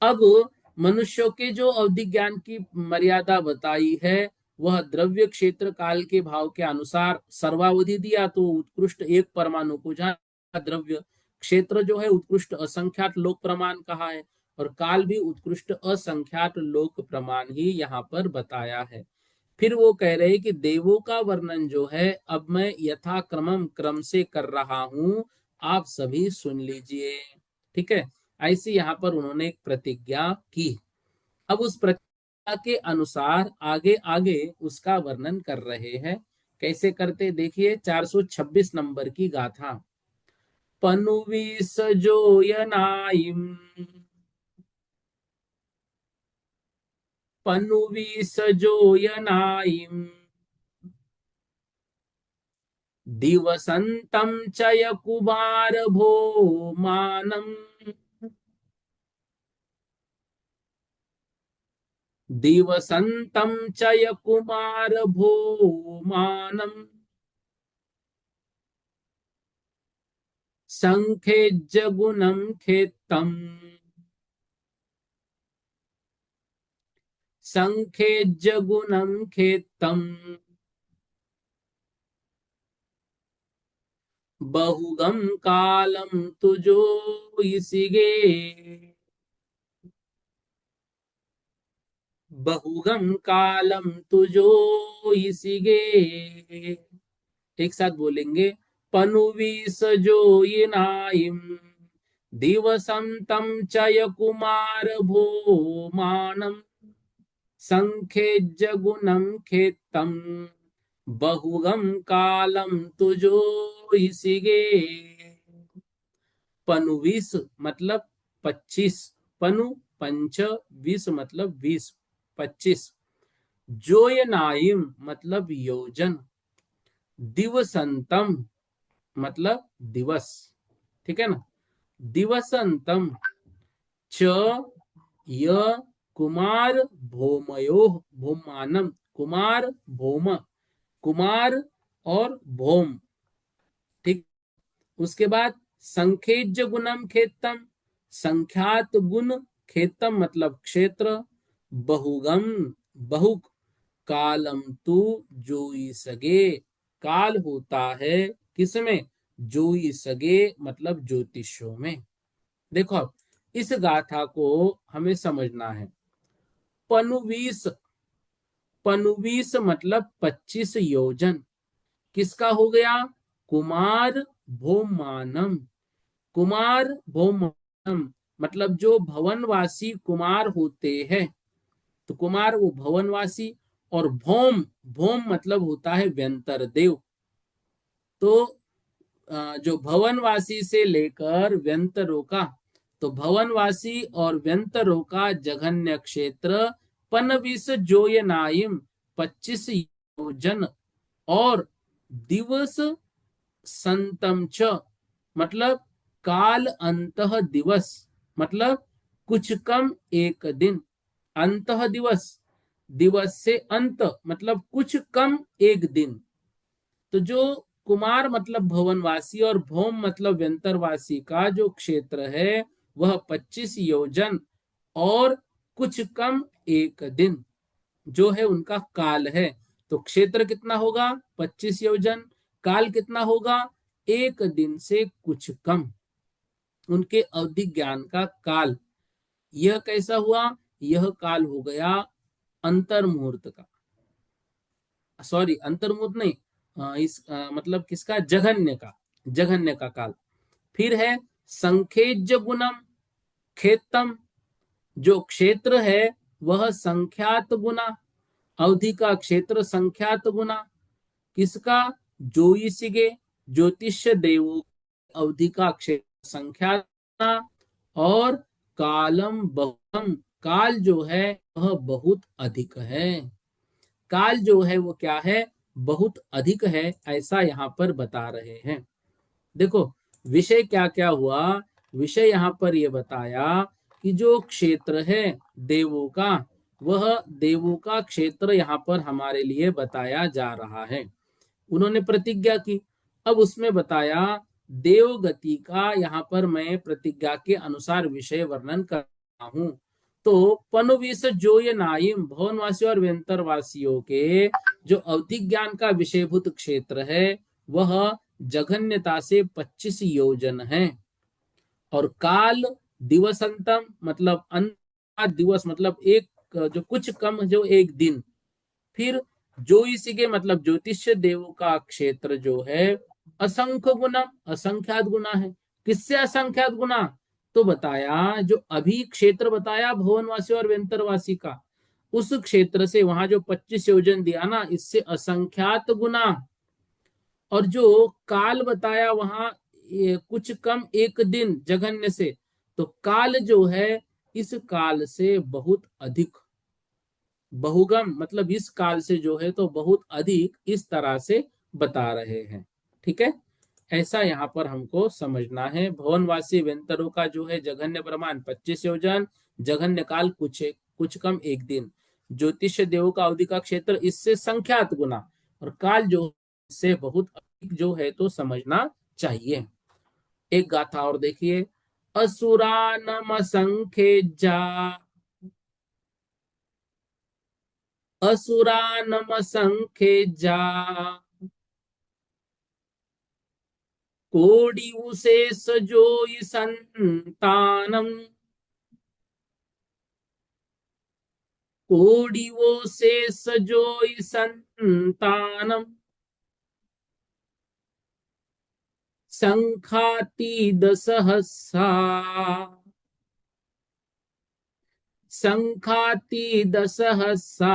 अब मनुष्यों के जो अवधि ज्ञान की मर्यादा बताई है वह द्रव्य क्षेत्र काल के भाव के अनुसार सर्वावधि दिया, तो उत्कृष्ट एक परमाणु को जहां द्रव्य क्षेत्र जो है उत्कृष्ट असंख्यात लोक प्रमाण कहा है, और काल भी उत्कृष्ट असंख्यात लोक प्रमाण ही यहाँ पर बताया है। फिर वो कह रहे हैं कि देवों का वर्णन जो है अब मैं यथाक्रमम क्रम से कर रहा हूं, आप सभी सुन लीजिए। ठीक है। ऐसी यहाँ पर उन्होंने एक प्रतिज्ञा की। अब उस प्रतिज्ञा के अनुसार आगे आगे उसका वर्णन कर रहे हैं। कैसे करते देखिए, 426 नंबर की गाथा। पनुविस जो यनाइम, पनुविस जो यनाइम दिवसंतं च यकुबार भो मानम, दिवसंतं च यकुमार भो मानम संखेज्य गुणम खेतम, संखेज्य गुणम खेतम बहुगम कालम तुजो इसिगे, बहुगम कालम तुजो इसिगे। एक साथ बोलेंगे। पनुविस जो ये नाइम दिवसम तम चय कुमार भो मानम संखेज्य गुणम खेतम बहुगम कालम तुजो इसिगे। पनुविस मतलब 25, पनु पंच, विस मतलब 20, 25। जोय नाइम मतलब योजन, दिवसंतम मतलब दिवस। ठीक है ना। दिवसंतम च य कुमार भौमयो भौमानम, कुमार भौम, कुमार और भौम। ठीक। उसके बाद संखेज्य गुणम खेतम, संख्यात गुण, खेतम मतलब क्षेत्र, बहुगम बहुक, कालम तू जोई सगे, काल होता है किसमें? जोई सगे मतलब ज्योतिषों में। देखो अब इस गाथा को हमें समझना है। पनुवीस, पनुवीस मतलब 25 योजन, किसका हो गया? कुमार भौमानम, कुमार भौमानम मतलब जो भवनवासी कुमार होते हैं, तो कुमार वो भवनवासी। और भौम, भौम मतलब होता है व्यंतर देव। तो जो भवनवासी से लेकर व्यंतरों का, तो भवनवासी और व्यंतरों का जघन्य क्षेत्र पनविस जोयनाइम 25 योजन, और दिवस संतम च मतलब काल अंत दिवस मतलब कुछ कम एक दिन, अंत दिवस दिवस से अंत मतलब कुछ कम एक दिन। तो जो कुमार मतलब भवनवासी और भौम मतलब व्यंतरवासी का जो क्षेत्र है वह 25 योजन और कुछ कम एक दिन जो है उनका काल है। तो क्षेत्र कितना होगा 25 योजन, काल कितना होगा एक दिन से कुछ कम, उनके अवधि ज्ञान का काल। यह कैसा हुआ, यह काल हो गया अंतर मुहूर्त का, सॉरी अंतर मुहूर्त नहीं, मतलब किसका, जघन्य का, जघन्य का काल। फिर है संखेज गुणम खेतम, जो क्षेत्र है वह संख्यात गुना, अवधि का क्षेत्र संख्यात गुना, किसका, जोईसिगे ज्योतिष देव अवधि का क्षेत्र संख्यात गुना, और कालम बहुम, काल जो है वह बहुत अधिक है, काल जो है वो क्या है, बहुत अधिक है, ऐसा यहाँ पर बता रहे हैं। देखो विषय क्या क्या हुआ, विषय यहाँ पर यह बताया कि जो क्षेत्र है देवों का, वह देवों का क्षेत्र यहाँ पर हमारे लिए बताया जा रहा है। उन्होंने प्रतिज्ञा की, अब उसमें बताया देवगति का, यहाँ पर मैं प्रतिज्ञा के अनुसार विषय वर्णन कर रहा हूं। तो पनुविस जो ये नाइम भवनवासियों और व्यंतरवासियों के जो अवधि ज्ञान का विषयभूत क्षेत्र है वह जघन्यता से 25 योजन है, और काल दिवसंतम मतलब अंत दिवस मतलब एक जो कुछ कम जो एक दिन। फिर जो इसी के मतलब ज्योतिष देव का क्षेत्र जो है असंख्य गुना, असंख्यात गुना है। किससे असंख्यात गुना, तो बताया जो अभी क्षेत्र बताया भुवनवासी और व्यंतरवासी का, उस क्षेत्र से वहां जो 25 योजन दिया ना, इससे असंख्यात गुना। और जो काल बताया वहां कुछ कम एक दिन जघन्य से, तो काल जो है इस काल से बहुत अधिक, बहुगम मतलब इस काल से जो है तो बहुत अधिक, इस तरह से बता रहे हैं। ठीक है, ऐसा यहाँ पर हमको समझना है। भवनवासी व्यंतरों का जो है जघन्य प्रमाण 25 योजन, जघन्य काल कुछ कम एक दिन, ज्योतिष देव का अवधि का क्षेत्र इससे संख्यात गुना, और काल जो से बहुत अधिक जो है तो समझना चाहिए। एक गाथा और देखिए, असुरा नम संख्य जा, असुरा नम संख्य जा, कोडि उशेष जोई संतानम, कोडि वो शेष जोई संतानम, संखातीद सहसा, संखातीद सहसा,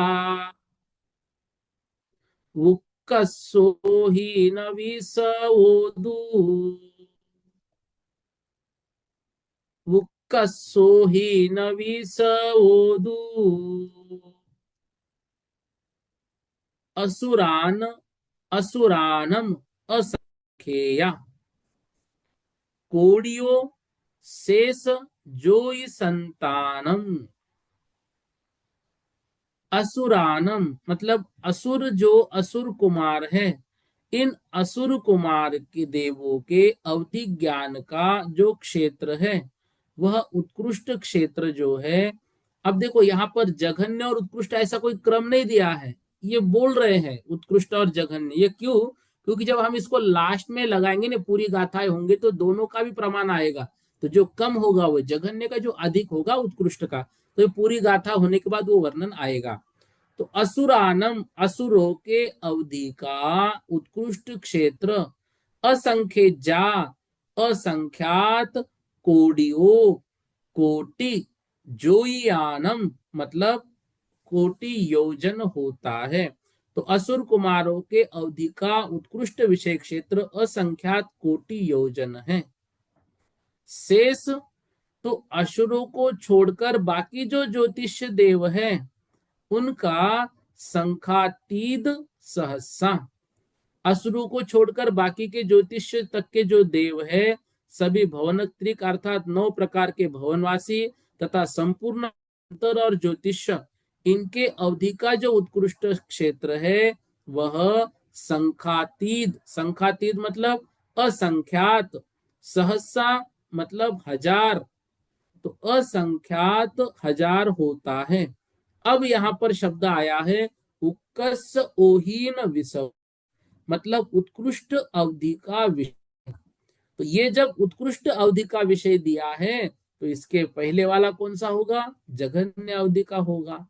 उक्कसो ही नविसवोदु, उक्कसो ही नविसवोदु, असुरान असुरानम असंख्येया, कोडियो शेष जोई संतानम, असुरानम मतलब असुर जो असुर कुमार है, इन असुर कुमार के देवों के अवधि ज्ञान का जो क्षेत्र है वह उत्कृष्ट क्षेत्र जो है। अब देखो यहाँ पर जघन्य और उत्कृष्ट ऐसा कोई क्रम नहीं दिया है, ये बोल रहे हैं उत्कृष्ट और जघन्य, ये क्यों, क्योंकि जब हम इसको लास्ट में लगाएंगे ना पूरी गाथाएं होंगे तो दोनों का भी प्रमाण आएगा। तो जो कम होगा वो जघन्य का, जो अधिक होगा उत्कृष्ट का, तो ये पूरी गाथा होने के बाद वो वर्णन आएगा। तो असुरानम असुरों के अवधि का उत्कृष्ट क्षेत्र, असंख्य जा असंख्यात, कोडियो कोटि, जोईयानम मतलब कोटि योजन होता है। तो असुर कुमारों के अवधि का उत्कृष्ट विषय क्षेत्र असंख्यात कोटि योजन है। शेष तो असुरों को छोड़कर बाकी जो ज्योतिष देव है उनका संखातीद सहसा, असुरों को छोड़कर बाकी के ज्योतिष तक के जो देव है सभी भवनत्रिक अर्थात 9 प्रकार के भवनवासी तथा संपूर्ण अंतर और ज्योतिष इनके अवधि का जो उत्कृष्ट क्षेत्र है वह संख्यातीत, संख्यातीत मतलब असंख्यात, सहसा मतलब हजार, तो असंख्यात हजार होता है। अब यहां पर शब्द आया है उक्कस ओहीन विषय, मतलब उत्कृष्ट अवधि का विषय। तो ये जब उत्कृष्ट अवधि का विषय दिया है तो इसके पहले वाला कौन सा होगा, जघन्य अवधि का होगा।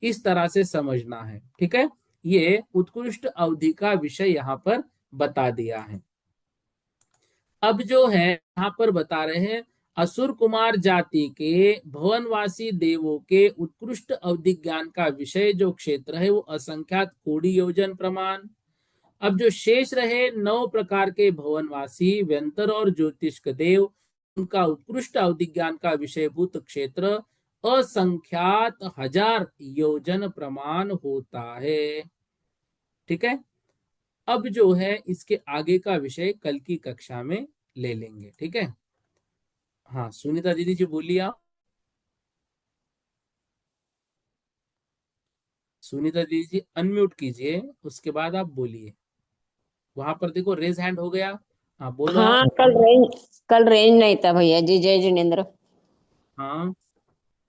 इस तरह से समझना है, ठीक है। ये उत्कृष्ट अवधि का विषय यहां पर बता दिया है। अब जो है यहां पर बता रहे हैं असुर कुमार जाति के भवनवासी देवों के उत्कृष्ट अवधि ज्ञान का विषय जो क्षेत्र है वो असंख्यात कोटि योजन प्रमाण। अब जो शेष रहे 9 प्रकार के भवनवासी व्यंतर और ज्योतिष्क देव, उनका उत्कृष्ट अवधि ज्ञान का विषयभूत क्षेत्र असंख्यात हजार योजन प्रमाण होता है, ठीक है। अब जो है इसके आगे का विषय कल की कक्षा में ले लेंगे, ठीक है। हाँ सुनीता दीदी जी बोलिए आप। सुनीता दीदी जी अनम्यूट कीजिए, उसके बाद आप बोलिए। वहां पर देखो रेज हैंड हो गया। हाँ बोलो आप। हाँ, कल रेंज नहीं था भैया जी। जय जिनेन्द्र। हाँ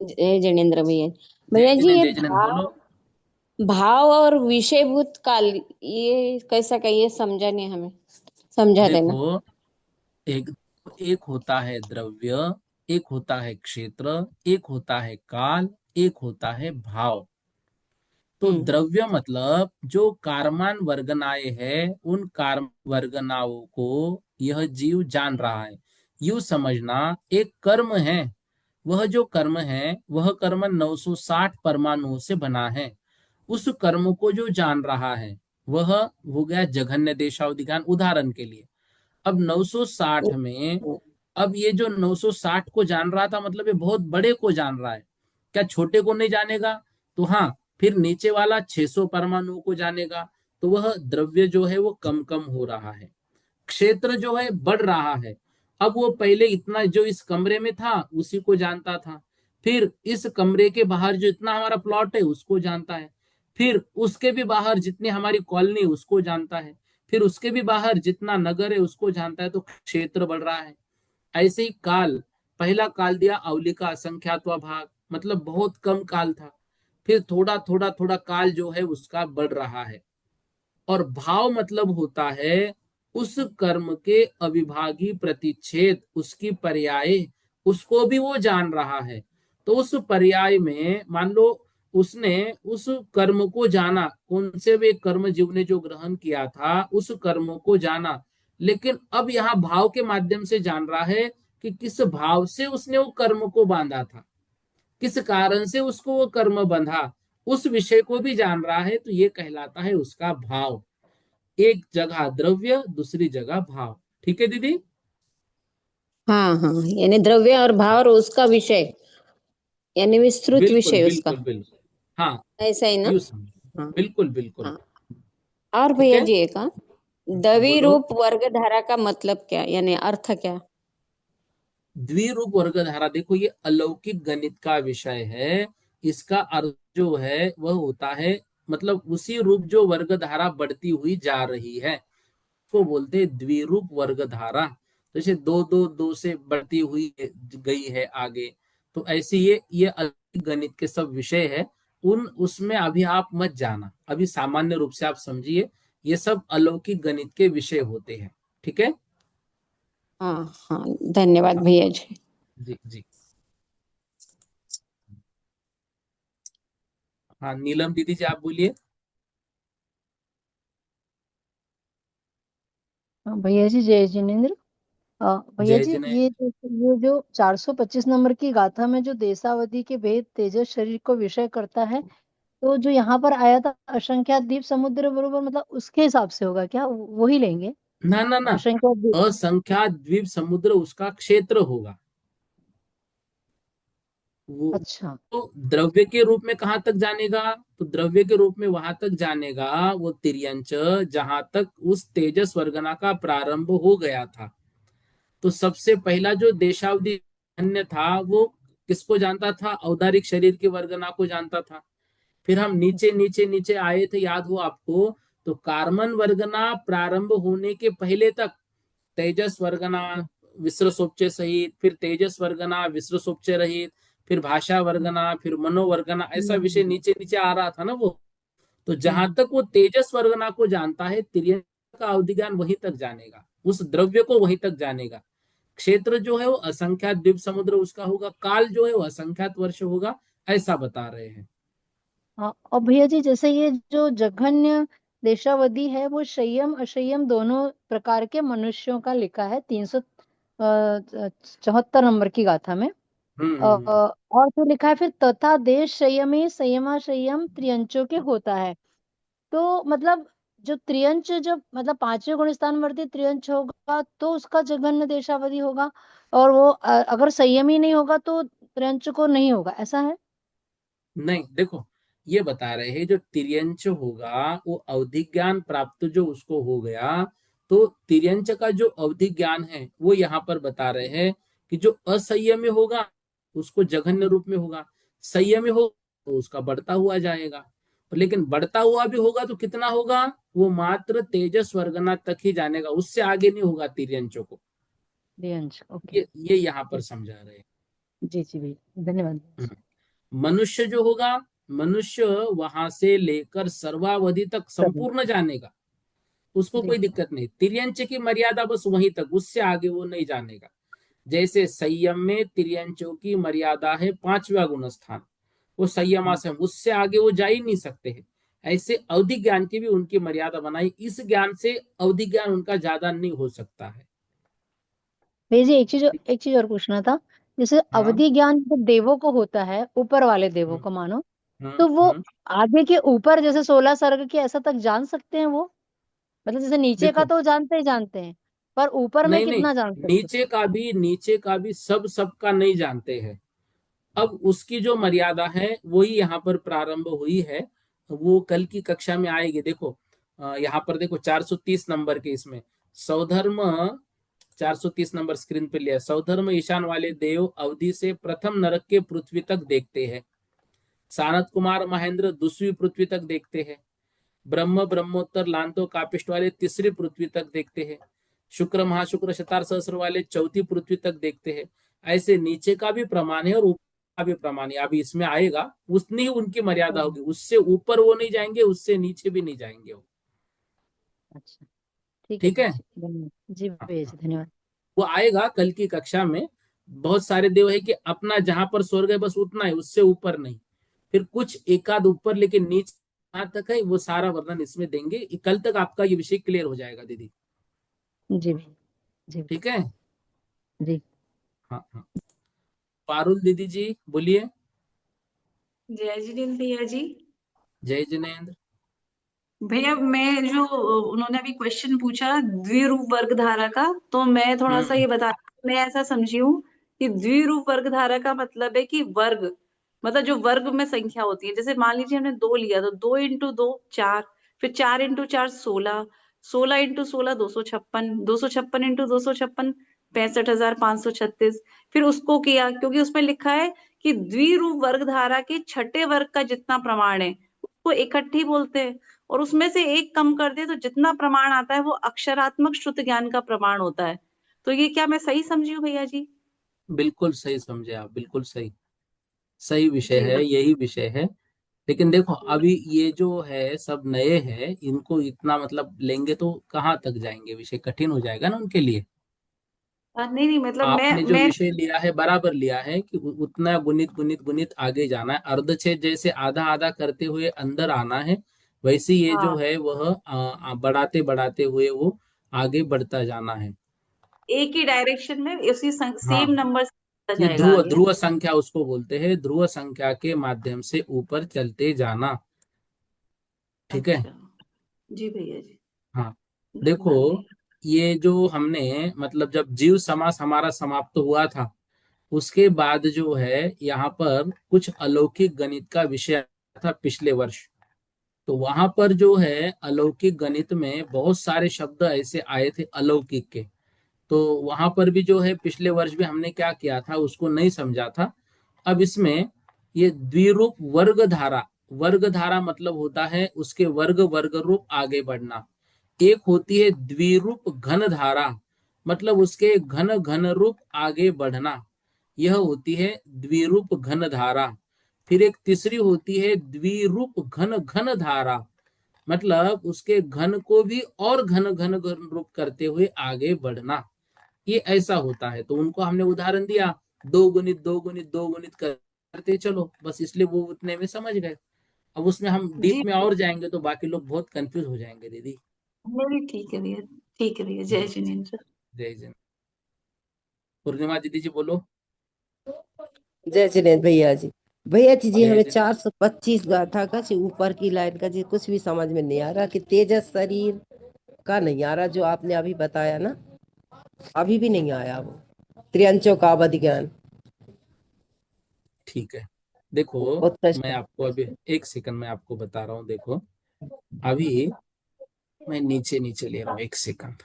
जय जिनेन्द्र भैया। जय भैया जी, जिनेन्द्र, ये जय जिनेन्द्र बोलो। भाव और विषयभूत काल, ये कैसा का, ये समझा नहीं हमें, समझा देना। देखो एक एक होता है द्रव्य, एक होता है क्षेत्र, एक होता है काल, एक होता है भाव। तो हम्म। द्रव्य मतलब जो कारमान वर्गनाए है, उन कारमान वर्गनाओं को यह जीव जान रहा है। यूं समझना, एक कर्म है, वह जो कर्म है वह कर्म 960 परमाणुओं से बना है। उस कर्म को जो जान रहा है वह हो गया जघन्य देशावधिज्ञान। उदाहरण के लिए अब 960 में, अब ये जो 960 को जान रहा था मतलब ये बहुत बड़े को जान रहा है, क्या छोटे को नहीं जानेगा। तो हाँ, फिर नीचे वाला 600 परमाणु को जानेगा। तो वह द्रव्य जो है वो कम कम हो रहा है, क्षेत्र जो है बढ़ रहा है। अब वो पहले इतना जो इस कमरे में था उसी को जानता था, फिर इस कमरे के बाहर जो इतना हमारा प्लॉट है उसको जानता है, फिर उसके भी बाहर जितनी हमारी कॉलोनी उसको जानता है, फिर उसके भी बाहर जितना नगर है उसको जानता है, तो क्षेत्र बढ़ रहा है। ऐसे ही काल, पहला काल दिया अवली का असंख्यात्वा भाग, मतलब बहुत कम काल था, फिर थोड़ा थोड़ा थोड़ा काल जो है उसका बढ़ रहा है। और भाव मतलब होता है उस कर्म के अविभागी प्रतिच्छेद, उसकी पर्याय, उसको भी वो जान रहा है। तो उस पर्याय में मान लो उसने उस कर्म को जाना, कौन से भी कर्म जीव ने जो ग्रहण किया था उस कर्म को जाना, लेकिन अब यहाँ भाव के माध्यम से जान रहा है कि किस भाव से उसने वो कर्म को बांधा था, किस कारण से उसको वो कर्म बंधा, उस विषय को भी जान रहा है। तो ये कहलाता है उसका भाव। एक जगह द्रव्य, दूसरी जगह भाव, ठीक है दीदी। हाँ हाँ, यानी द्रव्य और भाव और उसका विषय, यानी विस्तृत बिल्कुल विषय उसका, बिल्कुल बिल्कुल। हाँ ऐसा ही ना। यू समझ, हाँ बिल्कुल बिल्कुल। हाँ। और ठीक भैया है, जी, एक द्वि बोलो। रूप वर्ग धारा का मतलब क्या, यानी अर्थ क्या। द्विरूप वर्ग धारा, देखो ये अलौकिक गणित का विषय है। इसका अर्थ जो है वह होता है, मतलब उसी रूप जो वर्ग धारा बढ़ती हुई जा रही है को बोलते हैं द्विरूप वर्ग धारा। तो जैसे दो दो दो से बढ़ती हुई गई है आगे, तो ऐसे ये अलौकिक गणित के सब विषय है। उन उसमें अभी आप मत जाना, अभी सामान्य रूप से आप समझिए, ये सब अलौकिक गणित के विषय होते हैं, ठीक है। हाँ हाँ, धन्यवाद हाँ भैया जी। जी जी। हाँ नीलम दीदी जी आप बोलिए। हाँ, भैया जी जय जिनेन्द्र। भैया जय जी, जने। ये जो 425 नंबर की गाथा में जो देशावधि के भेद तेजस शरीर को विषय करता है, तो जो यहाँ पर आया था असंख्यात द्वीप समुद्र बरोबर, मतलब उसके हिसाब से होगा क्या, वही लेंगे। ना ना ना, असंख्यात द्वीप। असंख्यात द्वीप समुद्र उसका क्षेत्र होगा। वो अच्छा। तो द्रव्य के रूप में कहाँ तक जानेगा, तो द्रव्य के रूप में वहां तक जानेगा वो तिर्यंच जहां तक उस तेजस वर्गना का प्रारंभ हो गया था। तो सबसे पहला जो देशावधि अन्य था वो किसको जानता था, औदारिक शरीर की वर्गना को जानता था। फिर हम नीचे नीचे नीचे आए थे, याद हो आपको? तो कार्बन वर्गना प्रारंभ होने के पहले तक तेजस वर्गना विश्रसोपचे सहित, फिर तेजस वर्गना विश्रसोपचे रहित, फिर भाषा वर्गना, फिर मनोवर्गना, ऐसा विषय हम्म, नीचे नीचे आ रहा था ना वो। तो जहां हम्म। तक वो तेजस वर्गना को जानता है, तिर्यंक का अवधि ज्ञान वहीं तक जानेगा, उस द्रव्य को वहीं तक जानेगा। क्षेत्र जो है वो असंख्यात द्वीप समुद्र उसका होगा, काल जो है वो असंख्यात वर्ष होगा, ऐसा बता रहे हैं। हाँ, और भैया जी जैसे ये जो जघन्य देशावधि है वो संयम असंयम दोनों प्रकार के मनुष्यों का लिखा है 374 नंबर की गाथा में। हम्म। और जो लिखा है फिर तथा देश संयमी संयमा संयम त्रियंचों के होता है। तो मतलब जो त्रियंच जब मतलब पांचवें गुण स्थान वर्ती त्रियंच होगा तो उसका जघन्य देशावधि होगा। और वो अगर संयमी नहीं होगा तो त्रियंच को नहीं होगा, ऐसा है। नहीं, देखो, ये बता रहे हैं जो तिर्यंच होगा वो अवधि ज्ञान प्राप्त जो उसको हो गया, तो तिर्यंच का जो अवधि ज्ञान है वो यहाँ पर बता रहे हैं कि जो असंयमी होगा उसको जघन्य रूप में होगा, संयमी हो तो उसका बढ़ता हुआ जाएगा। लेकिन बढ़ता हुआ भी होगा तो कितना होगा? वो मात्र तेजस वर्गना तक ही जानेगा, उससे आगे नहीं होगा तिर्यंचों को। त्रियंच, ओके। ये यहाँ पर ठीक। समझा रहे हैं। जी जी भैया, धन्यवाद। मनुष्य जो होगा, मनुष्य वहां से लेकर सर्वावधि तक सभी। संपूर्ण जानेगा, उसको जी। कोई दिक्कत नहीं। तिर्यंच की मर्यादा बस वहीं तक, उससे आगे वो नहीं जानेगा। जैसे संयम में तिर्यंचों की मर्यादा है 5वां गुण स्थान, वो हम्म। संयमासम, उससे आगे वो जा ही नहीं सकते हैं। ऐसे अवधि ज्ञान की भी उनकी मर्यादा बनाई, इस ज्ञान से अवधि ज्ञान उनका ज्यादा नहीं हो सकता है। भैया जी एक चीज और पूछना था। जैसे हाँ। अवधि ज्ञान जो देवों को होता है, ऊपर वाले देवों हम्म। को मानो, हम्म। तो वो हम्म। आगे के ऊपर जैसे 16 सर्ग के ऐसा तक जान सकते हैं वो? मतलब जैसे नीचे का देखो, तो जानते ही जानते हैं, पर ऊपर में नहीं नहीं, कितना जान सकते नीचे का भी सब सबका नहीं जानते हैं। अब उसकी जो मर्यादा है वही यहाँ पर प्रारंभ हुई है, वो कल की कक्षा में आएगी। देखो, यहाँ पर देखो 430 नंबर के इसमें सौधर्म, 430 नंबर स्क्रीन पे लिया, सौधर्म ईशान वाले देव अवधि से प्रथम नरक के पृथ्वी तक देखते हैं, सानत कुमार महेंद्र दूसरी पृथ्वी तक देखते हैं, ब्रह्म ब्रह्मोत्तर लांतो कापिष्ट वाले तीसरी पृथ्वी तक देखते हैं, शुक्र महाशुक्र शतार सहस्र वाले चौथी पृथ्वी तक देखते हैं। ऐसे नीचे का भी प्रमाण है और ऊपर का भी प्रमाण है, अभी इसमें आएगा। उतनी ही उनकी मर्यादा हैं। होगी, उससे ऊपर वो नहीं जाएंगे, उससे नीचे भी नहीं जाएंगे वो। अच्छा, ठीक है ठीक भैया है। जी, धन्यवाद जी हाँ भैया हाँ, जी, धन्यवाद। वो आएगा कल की कक्षा में। बहुत सारे देव है कि अपना जहां पर स्वर्ग है बस उतना है, उससे ऊपर नहीं। फिर कुछ एकाद ऊपर, लेकिन नीचे कहाँ तक है वो सारा वर्णन इसमें देंगे। कल तक आपका ये विषय क्लियर हो जाएगा दीदी। जी भैया। जी। ठीक है। जी। हाँ हाँ। पारुल दीदी जी बोलिए। जय जिनेन्द्र भैया जी। जय जिनेन्द्र। भैया मैं जो उन्होंने अभी क्वेश्चन पूछा द्विरूप वर्ग धारा का, तो मैं थोड़ा सा हम्म। ये बता, मैं ऐसा समझी हूँ कि द्विरूप वर्ग धारा का मतलब है कि वर्ग, मतलब जो वर्ग में संख्या होती है, जैसे मान लीजिए हमने दो लिया तो 2 × 2 4, फिर 4 × 4 16, 16 × 16 256, 256 × 256 65,536। फिर उसको किया क्योंकि उसमें लिखा है कि द्विरूप वर्ग धारा के छठे वर्ग का जितना प्रमाण है उसको इकट्ठी बोलते हैं, और उसमें से एक कम कर दे तो जितना प्रमाण आता है वो अक्षरात्मक श्रुत ज्ञान का प्रमाण होता है। तो ये क्या मैं सही समझी हूँ भैया जी? बिल्कुल सही समझे आप, बिल्कुल सही। सही विषय जी है, यही विषय है। लेकिन देखो, अभी ये जो है सब नए हैं, इनको इतना मतलब लेंगे तो कहाँ तक जाएंगे, विषय कठिन हो जाएगा ना उनके लिए। नहीं नहीं, मतलब मैं आपने जो मैं विषय लिया है बराबर लिया है कि उतना गुणित गुणित गुणित आगे जाना है, अर्धच्छेद जैसे आधा आधा करते हुए अंदर आना है, वैसे ये जो हाँ, है वह बढ़ाते बढ़ाते हुए वो आगे बढ़ता जाना है। एक ही डायरेक्शन में उसी हाँ, सेम नंबर से ये जाएगा ध्रुव आगे। ध्रुव संख्या उसको बोलते हैं, ध्रुव संख्या के माध्यम से ऊपर चलते जाना। ठीक है। अच्छा। जी भैया जी। हाँ। देखो, धन्यवाद भैया। ये जो हमने मतलब जब जीव समास हमारा समाप्त हुआ था, उसके बाद जो है यहाँ पर कुछ अलौकिक गणित का विषय आया था पिछले वर्ष। तो वहां पर जो है अलौकिक गणित में बहुत सारे शब्द ऐसे आए थे अलौकिक के। तो वहां पर भी जो है पिछले वर्ष भी हमने क्या किया था उसको नहीं समझा था। अब इसमें ये द्विरूप वर्ग धारा वर्ग धारा मतलब होता है उसके वर्ग वर्ग रूप आगे बढ़ना। एक होती है द्विरूप घन धारा, मतलब उसके घन घन रूप आगे बढ़ना, यह होती है द्विरूप घन धारा। फिर एक तीसरी होती है द्विरूप घन घन धारा, मतलब उसके घन को भी और घन घन घन रूप करते हुए आगे बढ़ना, ये ऐसा होता है। तो उनको हमने उदाहरण दिया, दो गुणित दो गुणित दो गुणित करते चलो, बस इसलिए वो उतने में समझ गए। अब उसमें हम डीप जी में और जाएंगे तो बाकी लोग बहुत कंफ्यूज हो जाएंगे दीदी। नहीं, ठीक है भैया, ठीक है भैया, जय जी जी, जिनेन्द्र। जय जय। पूर्णिमा दीदी जी बोलो। जय जिनेन्द्र भैया जी। भैया जी जय हमें जिनेन्द्र। 425 गाथा का जी ऊपर की लाइन का जी कुछ भी समझ में नहीं आ रहा, कि तेजस शरीर का नहीं आ रहा जो आपने अभी बताया ना, अभी भी नहीं आया वो त्रियंचों का अवधि ज्ञान। ठीक है, देखो उत्कृष्ट। मैं आपको अभी एक सेकंड में आपको बता रहा हूँ। देखो अभी मैं नीचे नीचे ले रहा हूँ, एक सेकंड।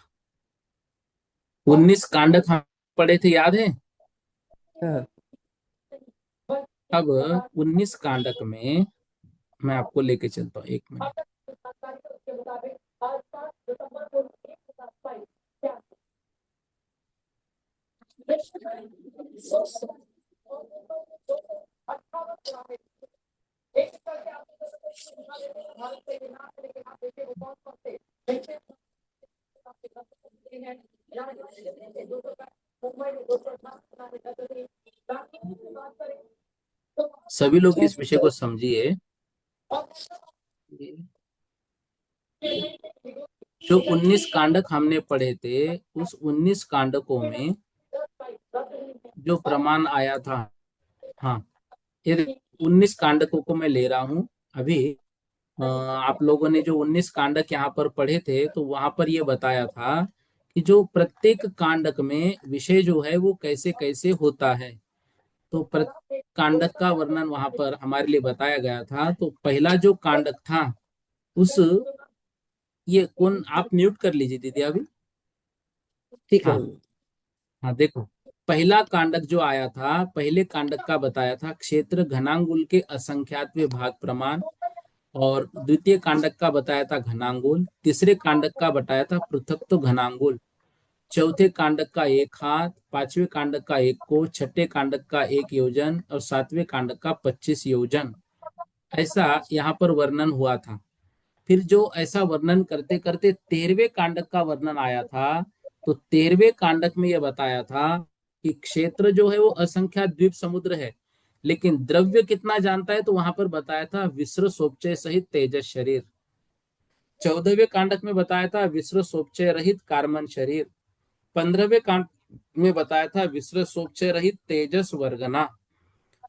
19 कांडक हम पढ़े थे, याद है? हाँ अब 19 कांडक में मैं आपको लेके चलता हूँ, एक मिनट। सभी लोग इस विषय को समझिए। जो 19 कांडक हमने पढ़े थे, उस 19 कांडकों में जो प्रमाण आया था, हाँ, ये 19 कांडकों को मैं ले रहा हूँ अभी। आप लोगों ने जो 19 कांडक यहाँ पर पढ़े थे, तो वहां पर ये बताया था कि जो प्रत्येक कांडक में विषय जो है वो कैसे कैसे होता है। तो प्रत्येक कांडक का वर्णन वहां पर हमारे लिए बताया गया था। तो पहला जो कांडक था, उस ये कौन, आप म्यूट कर लीजिए दीदी अभी। ठीक है हाँ हाँ, देखो पहला कांडक जो आया था, पहले कांडक का बताया था क्षेत्र घनांगुल के असंख्यात भाग प्रमाण, और द्वितीय कांडक का बताया था घनांगुल, तीसरे कांडक का बताया था पृथक तो घनांगुल, चौथे कांडक का एक हाथ, पांचवें कांडक का एक कोस, छठे कांडक का एक योजन और सातवें कांडक का 25 योजन, ऐसा यहाँ पर वर्णन हुआ था। फिर जो ऐसा वर्णन करते करते 13वें कांडक का वर्णन आया था, तो 13वें कांडक में यह बताया था कि क्षेत्र जो है वो असंख्यात द्वीप समुद्र है, लेकिन द्रव्य कितना जानता है, तो वहां पर बताया था विश्व सोपचय सहित तेजस शरीर। 14वें कांडक में बताया था विश्व सोपचय रहित कार्बन शरीर। 15वें कांड में बताया था विश्व सोपचय रहित तेजस वर्गना।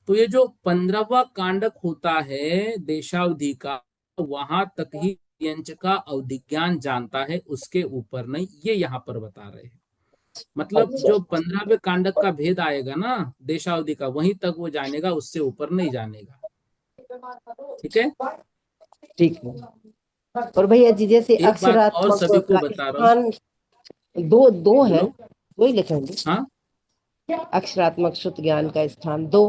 तो ये जो 15वां कांडक होता है देशावधि का, वहां तक ही यंच का अवधिज्ञान जानता है, उसके ऊपर नहीं, ये यहाँ पर बता रहे हैं। मतलब अच्छा जो 15वें कांडक का भेद आएगा ना देशावधि का, वहीं तक वो जानेगा, उससे ऊपर नहीं जानेगा। ठीक है। ठीक है। और भैया जी जैसे एक बात और अक्षरात्मक सभी को का बता रहा हूँ। स्थान दो दो है, बोलो। दो ही लिखेंगे। हाँ, अक्षरात्मक शुद्ध ज्ञान का स्थान दो।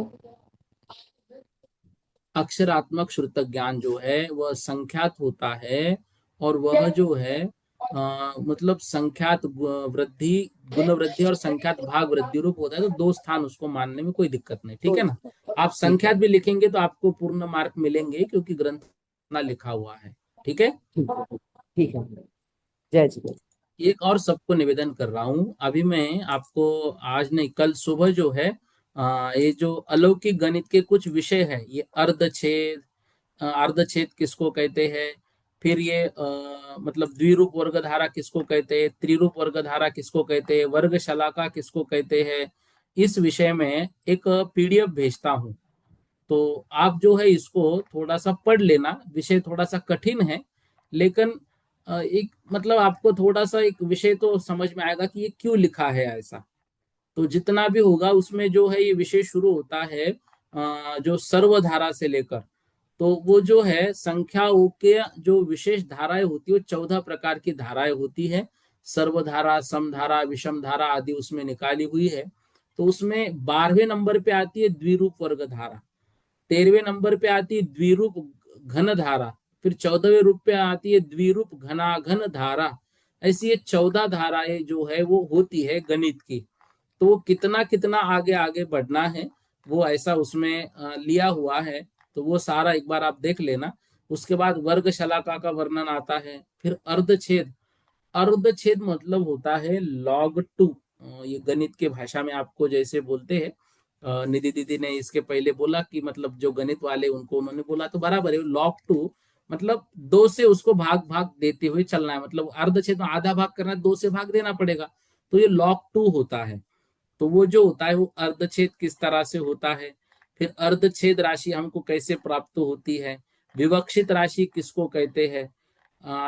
अक्षरात्मक श्रुतक ज्ञान जो है वह संख्यात होता है, और वह जो है मतलब संख्यात वृद्धि, गुण वृद्धि और संख्यात भाग वृद्धि रूप होता है। तो दो स्थान उसको मानने में कोई दिक्कत नहीं, ठीक दो है ना। आप ठीक है। संख्यात भी लिखेंगे तो आपको पूर्ण मार्क मिलेंगे, क्योंकि ग्रंथ ना लिखा हुआ है। ठीक है। ठीक है ठीक है। जय जी। एक और सबको निवेदन कर रहा हूं, अभी मैं आपको आज नहीं कल सुबह जो है ये जो अलौकिक गणित के कुछ विषय है, ये अर्धछेद, अर्धछेद किसको कहते हैं, फिर ये मतलब द्विरूप वर्ग धारा किसको कहते हैं, त्रिरूप वर्ग धारा किसको कहते हैं, वर्ग शलाका किसको कहते हैं, इस विषय में एक पीडीएफ भेजता हूँ। तो आप जो है इसको थोड़ा सा पढ़ लेना। विषय थोड़ा सा कठिन है, लेकिन एक मतलब आपको थोड़ा सा एक विषय तो समझ में आएगा कि ये क्यों लिखा है ऐसा। तो जितना भी होगा उसमें जो है ये विषय शुरू होता है जो सर्वधारा से लेकर, तो वो जो है संख्याओं के जो विशेष धाराएं होती है, वो 14 प्रकार की धाराएं होती है। सर्वधारा, समधारा, विषम धारा आदि उसमें निकाली हुई है। तो उसमें 12वें नंबर पे आती है द्विरूप वर्ग धारा, 13वें नंबर पे आती है द्विरूप घन धारा, फिर 14वें रूप पे आती है द्विरूप घनाघन धारा। ऐसी ये 14 धाराएं जो है वो होती है गणित की। तो वो कितना कितना आगे आगे बढ़ना है वो ऐसा उसमें लिया हुआ है। तो वो सारा एक बार आप देख लेना। उसके बाद वर्ग शलाका का वर्णन आता है, फिर अर्धछेद। अर्धछेद मतलब होता है लॉग टू। ये गणित के भाषा में आपको जैसे बोलते हैं, निधि दीदी ने इसके पहले बोला कि मतलब जो गणित वाले उनको उन्होंने बोला तो बराबर है। लॉग टू मतलब दो से उसको भाग भाग देते हुए चलना है, मतलब अर्धछेद में आधा भाग करना है, दो से भाग देना पड़ेगा। तो ये लॉग टू होता है। तो वो जो होता है वो अर्धछेद किस तरह से होता है, फिर अर्धछेद राशि हमको कैसे प्राप्त होती है, विवक्षित राशि किसको कहते हैं,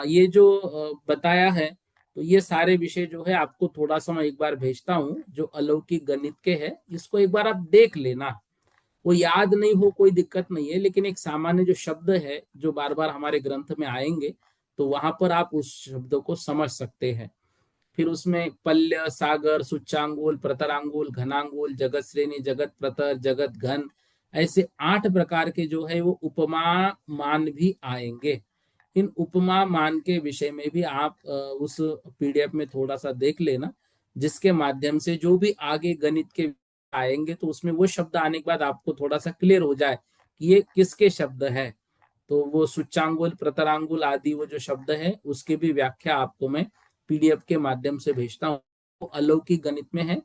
ये जो बताया है। तो ये सारे विषय जो है आपको थोड़ा सा मैं एक बार भेजता हूँ जो अलौकिक गणित के है, इसको एक बार आप देख लेना। वो याद नहीं हो कोई दिक्कत नहीं है, लेकिन एक सामान्य जो शब्द है जो बार बार हमारे ग्रंथ में आएंगे तो वहां पर आप उस शब्दों को समझ सकते हैं। फिर उसमें पल्य, सागर, सुच्चांगुल, प्रतरांगुल, घनांगुल, जगत श्रेणी, जगत प्रतर, जगत घन, ऐसे 8 प्रकार के जो है वो उपमा मान भी आएंगे। इन उपमा मान के विषय में भी आप उस पीडीएफ में थोड़ा सा देख लेना, जिसके माध्यम से जो भी आगे गणित के आएंगे तो उसमें वो शब्द आने के बाद आपको थोड़ा सा क्लियर हो जाए कि ये किसके शब्द है। तो वो सुच्चांगुल, प्रतरांगुल आदि वो जो शब्द है उसकी भी व्याख्या आपको मैं पीडीएफ के माध्यम से भेजता हूँ। वो अलौकिक गणित में है,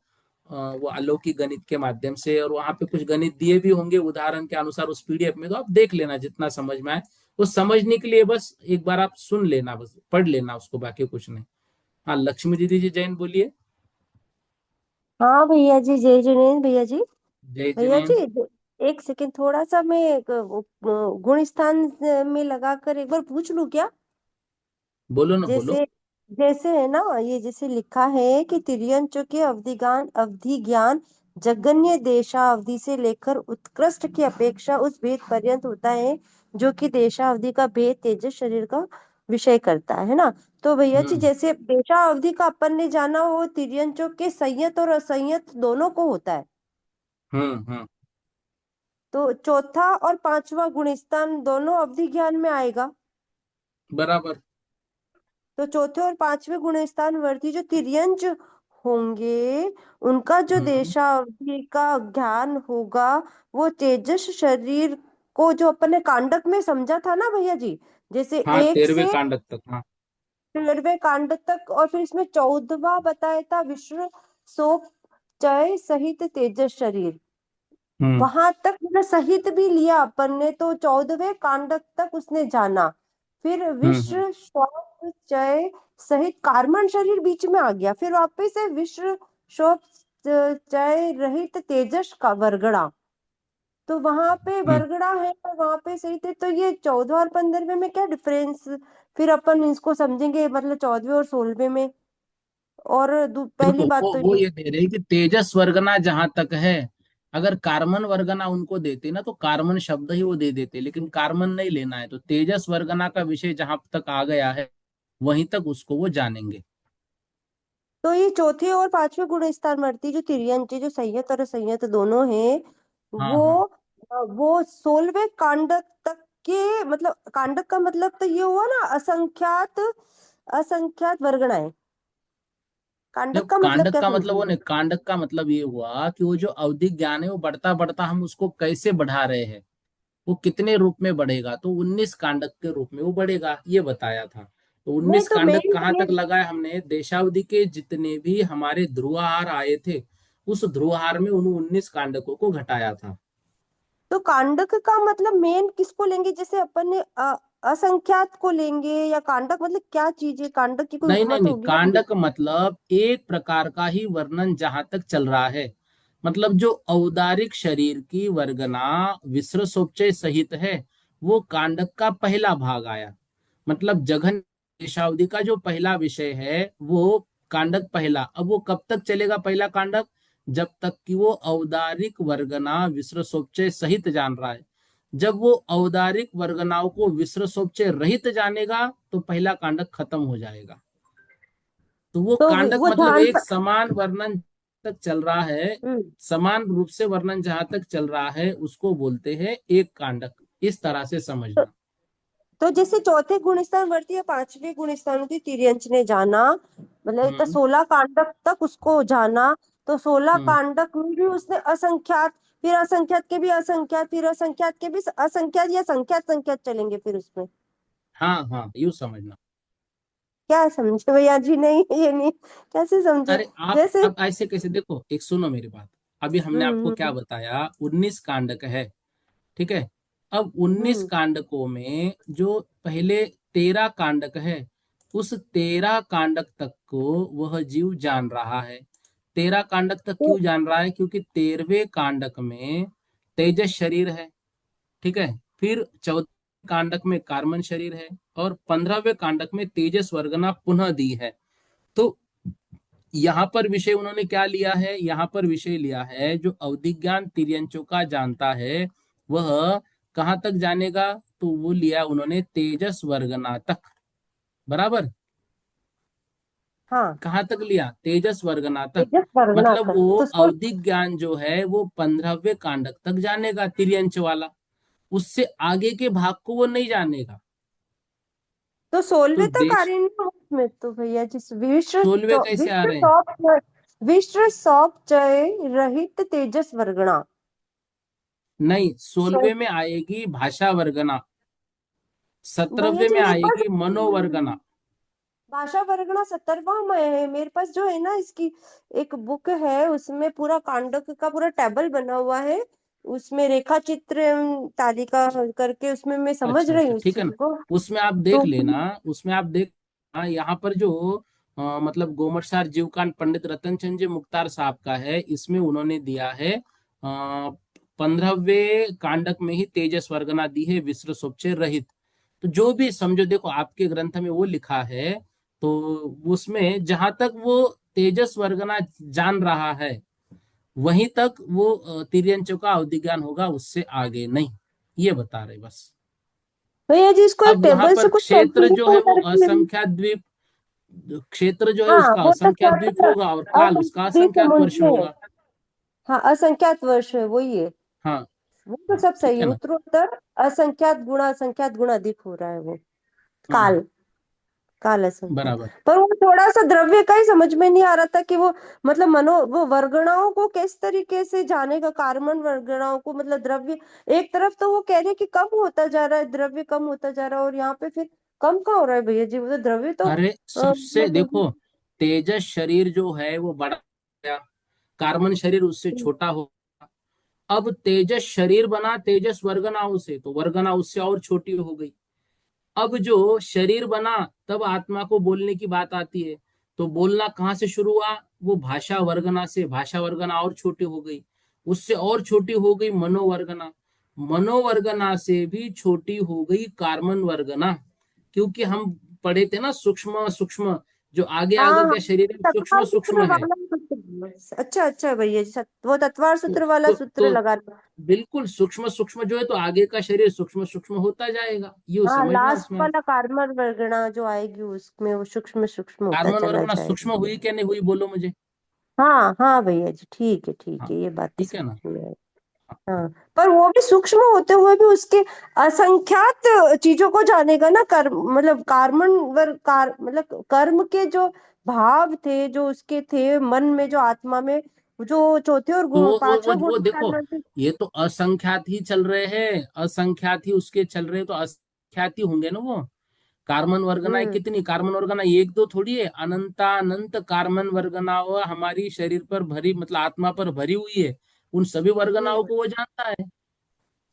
वो अलौकिक गणित के माध्यम से, और वहां पे कुछ गणित दिए भी होंगे उदाहरण के अनुसार उस पीडीएफ में। तो आप देख लेना जितना समझ में आए। वो समझने के लिए बस एक बार आप सुन लेना, बस पढ़ लेना उसको, बाकी कुछ नहीं। हाँ, लक्ष्मी दीदी जी जैन बोलिए। हाँ भैया जी, जय जिनेन्द्र भैया जी। जय भैया जी, जिनेन्द्र। एक सेकंड, थोड़ा सा मैं गुण स्थान में लगाकर एक बार पूछ लूं क्या? बोलो ना, बोलो। जैसे जैसे है ना, ये जैसे लिखा है कि तिर्यंचों के अवधि ज्ञान जगन्य देशावधि से लेकर उत्कृष्ट की अपेक्षा उस भेद पर्यंत होता है जो कि देशावधि का भेद तेजस शरीर का विषय करता है ना। तो भैया जी, हम्म जैसे देशावधि का अपन ने जाना, वो तिर्यंचों के संयत और असंयत दोनों को होता है। हम्म। तो चौथा और पांचवा गुणस्थान दोनों अवधि ज्ञान में आएगा। बराबर। तो चौथे और पांचवे गुणस्थान वर्ती जो तिर्यंच होंगे, उनका जो हम्म। देशावधि का ज्ञान होगा, वो तेजस शरीर को जो अपन ने कांडक में समझा था ना भैया जी, जैसे हाँ, एक 13वें से कांडक तक, हाँ। 13वें कांड तक, और फिर इसमें 14वां बताया था विश्व सोप चय सहित तेजस शरीर। हम्म वहां तक मतलब सहित भी लिया अपन ने, तो 14वें कांडक तक उसने जाना। फिर हम्म। विश्व श्वास चय सहित कार्बन शरीर बीच में आ गया, फिर वापस से विश्व श्वास चय रहित तेजस का वरगड़ा। तो वहां पे हम्म। वरगड़ा है और वहां पे सही थे। तो ये 14 और 15वें में क्या डिफरेंस? फिर अपन इसको समझेंगे, मतलब 14वें और 16वें में। और देखो, पहली बात तो वो ये। ये दे रहे कि तेजस वर्गना जहां तक है, अगर कार्बन वर्गना उनको देते ना तो कार्बन शब्द ही वो दे देते, लेकिन कार्बन नहीं लेना है, तो तेजस वर्गना का विषय जहां तक आ गया है वहीं तक उसको वो जानेंगे। तो ये चौथे और पांचवे गुण स्थान वर्ती जो तिर्यंचे, जो संयत और असंयत दोनों हैं, हाँ वो हाँ। वो 16वें कांडक तक के, मतलब कांडक का मतलब तो ये हुआ ना, असंख्यात असंख्यात वर्गणाएं। कांडक जब का मतलब कांडक क्या का मतलब वो समझे? नहीं, कांडक का मतलब ये हुआ कि वो जो अवधि ज्ञान है वो बढ़ता बढ़ता हम उसको कैसे बढ़ा रहे हैं, वो कितने रूप में बढ़ेगा। तो 19 कांडक के रूप में वो बढ़ेगा, ये बताया था। तो नहीं 19 तो कांडक मेन कहाँ ये। तक लगाया हमने, देशावधि के जितने भी हमारे ध्रुवहार आए थे उस ध्रुवहार में उन 19 कांडकों को घटाया था। तो कांडक का मतलब मेन किसको लेंगे? जैसे अपन ने असंख्यात को लेंगे, या कांडक मतलब क्या चीज है? कांडक की कोई नहीं उपमा नहीं तो नहीं, होगी ना भैया? कांडक मतलब एक प्रकार का ही वर्णन जहां तक चल रहा है। मतलब जो औदारिक शरीर की वर्गना विसर्जोपचय सहित है वो कांडक का पहला भाग आया। मतलब जघन देशावधि का जो पहला विषय है वो कांडक पहला। अब वो कब तक चलेगा पहला कांडक, जब तक कि वो औदारिक वर्गना विसर्जोपचय सहित जान रहा है। जब वो औदारिक वर्गनाओं को विसर्जोपचय रहित जानेगा तो पहला कांडक खत्म हो जाएगा। तो वो तो कांडक वो मतलब ध्यान एक समान वर्णन तक चल रहा है, हम्म। समान रूप से वर्णन जहां तक चल रहा है उसको बोलते हैं एक कांडक। इस तरह से तो समझना। तो जैसे चौथे गुण स्थान वर्ती या पांचवे गुण स्थान होती तिर्यंच ने जाना, मतलब इतना हम्म 16 कांडक तक उसको जाना, तो 16 हम्म कांडक में भी उसने असंख्यात, फिर असंख्यात के भी असंख्यात, फिर असंख्यात के भी असंख्यात, या संख्यात संख्यात चलेंगे फिर उसमें? हाँ हाँ, यूं समझना। क्या समझे भैया जी? नहीं, ये नहीं, कैसे समझे? अरे आप जैसे अब ऐसे कैसे, देखो एक सुनो मेरी बात। अभी हमने आपको क्या हम्म बताया, 19 कांडक है, ठीक है। अब 19 हम्म कांडकों में जो पहले 13 कांडक है, उस 13 कांडक तक को वह जीव जान रहा है। 13 कांडक तक तो क्यों जान रहा है? क्योंकि 13वें कांडक में तेजस शरीर है, ठीक है। फिर 14 कांडक में कार्मन शरीर है, और 15वें कांडक में तेजस वर्गना पुनः दी है। तो यहाँ पर विषय उन्होंने क्या लिया है? यहाँ पर विषय लिया है जो अवधिज्ञान तिर्यंचों का जानता है, वह कहाँ तक जानेगा? तो वो लिया उन्होंने तेजस वर्गना तक, बराबर। हाँ, कहाँ तक लिया? तेजस वर्गना तक। तेजस वर्गना मतलब तक वो तो सोल अवधिक ज्ञान जो है वो 15वें कांडक तक जानेगा तिर्यंच वाला, उससे आगे के भाग को वो नहीं जानेगा। तो तो 16वें तक आ देश रही है ना उसमें तो भैया जिस सोलवे कैसे आ रहे हैं? विश्व सौप जय रहित तेजस वर्गणा। नहीं, सो 16वें में आएगी भाषा वर्गना, भैया 17वें जी में मेरे पास आएगी मनोवर्गना। भाषा वर्गणा 17वां में है मेरे पास, जो है ना इसकी एक बुक है, उसमें पूरा कांडक का पूरा टेबल बना हुआ है, उसमें रेखा चित्र तालिका करके, उसमें मैं समझ अच्छा रही अच्छा, हूँ इस ठीक है चीज ना। को। उसमें आप देख तो लेना, उसमें आप देख, यहाँ पर जो मतलब गोमटसार जीवकांड पंडित रतन चंद जी मुख्तार साहब का है, इसमें उन्होंने दिया है 15वें कांडक में ही तेजस वर्गना दी है विश्व सोपचे रहित। तो जो भी समझो, देखो आपके ग्रंथ में वो लिखा है, तो उसमें जहां तक वो तेजस वर्गना जान रहा है वहीं तक वो तिर्यंचों का अवधि ज्ञान होगा, उससे आगे नहीं, ये बता रहे बस। भैया जी इसको एक अब यहाँ टेबल से पर कुछ क्षेत्र जो है कैलकुलेशन वो करके, असंख्यात द्वीप, क्षेत्र जो है हाँ उसका वो तो असंख्यात द्वीप क्षेत्र होगा, और काल उसका असंख्यात असंख्यात वर्ष समुद्र है। होगा। हाँ, असंख्यात वर्ष है, वही है। हाँ, वो तो सब ठीक सही, है ना। उत्तरोत्तर असंख्यात गुणा अधिक हो रहा है वो हम्म, काल, काल असंख्यात। बराबर। पर वो थोड़ा सा द्रव्य का ही समझ में नहीं आ रहा था कि वो मतलब वो वर्गणाओं को किस तरीके से जानेगा, कार्बन वर्गणाओं को, मतलब द्रव्य एक तरफ तो वो कह रहे हैं कि कम होता जा रहा है, द्रव्य कम होता जा रहा है, और यहाँ पे फिर कम कहाँ हो रहा है भैया जी? वो तो द्रव्य तो अरे सबसे मतलब देखो, तेजस शरीर जो है वो बड़ा गया, कार्बन शरीर उससे छोटा हो। अब तेजस शरीर बना तेजस वर्गनाओं से, तो वर्गना उससे और छोटी हो गई। अब जो शरीर बना, तब आत्मा को बोलने की बात आती है, तो बोलना कहाँ से शुरू हुआ? वो भाषा वर्गना से। भाषा वर्गना और छोटी हो गई, उससे और छोटी हो गई मनोवर्गना, मनोवर्गना से भी छोटी हो गई कार्बन वर्गना। क्योंकि हम पढ़े थे ना, सूक्ष्म सूक्ष्म, जो आगे हाँ आगे हाँ, का शरीर है सूक्ष्म तत्वार सूक्ष्म सूत्र है। वाला सूत्र। अच्छा अच्छा भैया जी, वो तत्वार तो, सूत्र वाला तो, सूत्र तो लगा लो। बिल्कुल सूक्ष्म सूक्ष्म जो है, तो आगे का शरीर सूक्ष्म सूक्ष्म होता जाएगा, ये हाँ, समझना लास्ट उसमें। वाला कार्बन वर्गना जो आएगी उसमें वो सूक्ष्म सूक्ष्म होता कार्बन चला वर्गना सूक्ष्म जाएगा। हुई क्या नहीं हुई, बोलो मुझे। हाँ हाँ भैया जी, ठीक है ठीक हाँ, है, ये बात तो ठीक है समझ ना। में आई। हाँ, पर वो भी सूक्ष्म होते हुए भी उसके असंख्यात चीजों को जानेगा ना, कर्म मतलब कार्बन मतलब कर्म के जो भाव थे, जो उसके थे मन में, जो आत्मा में, जो चौथे और तो पांचवा वो गुण देखो, स्थान में। ये तो असंख्यात ही चल रहे हैं, असंख्यात ही उसके चल रहे हैं, तो असंख्यात ही होंगे ना वो। कार्बन वर्गनाएं हम्म कितनी? कार्बन वर्गना एक दो थोड़ी है, अनंतानंत कार्बन वर्गनाओं हमारी शरीर पर भरी, मतलब आत्मा पर भरी हुई है। उन सभी वर्गनाओं हम्म को वो जानता है,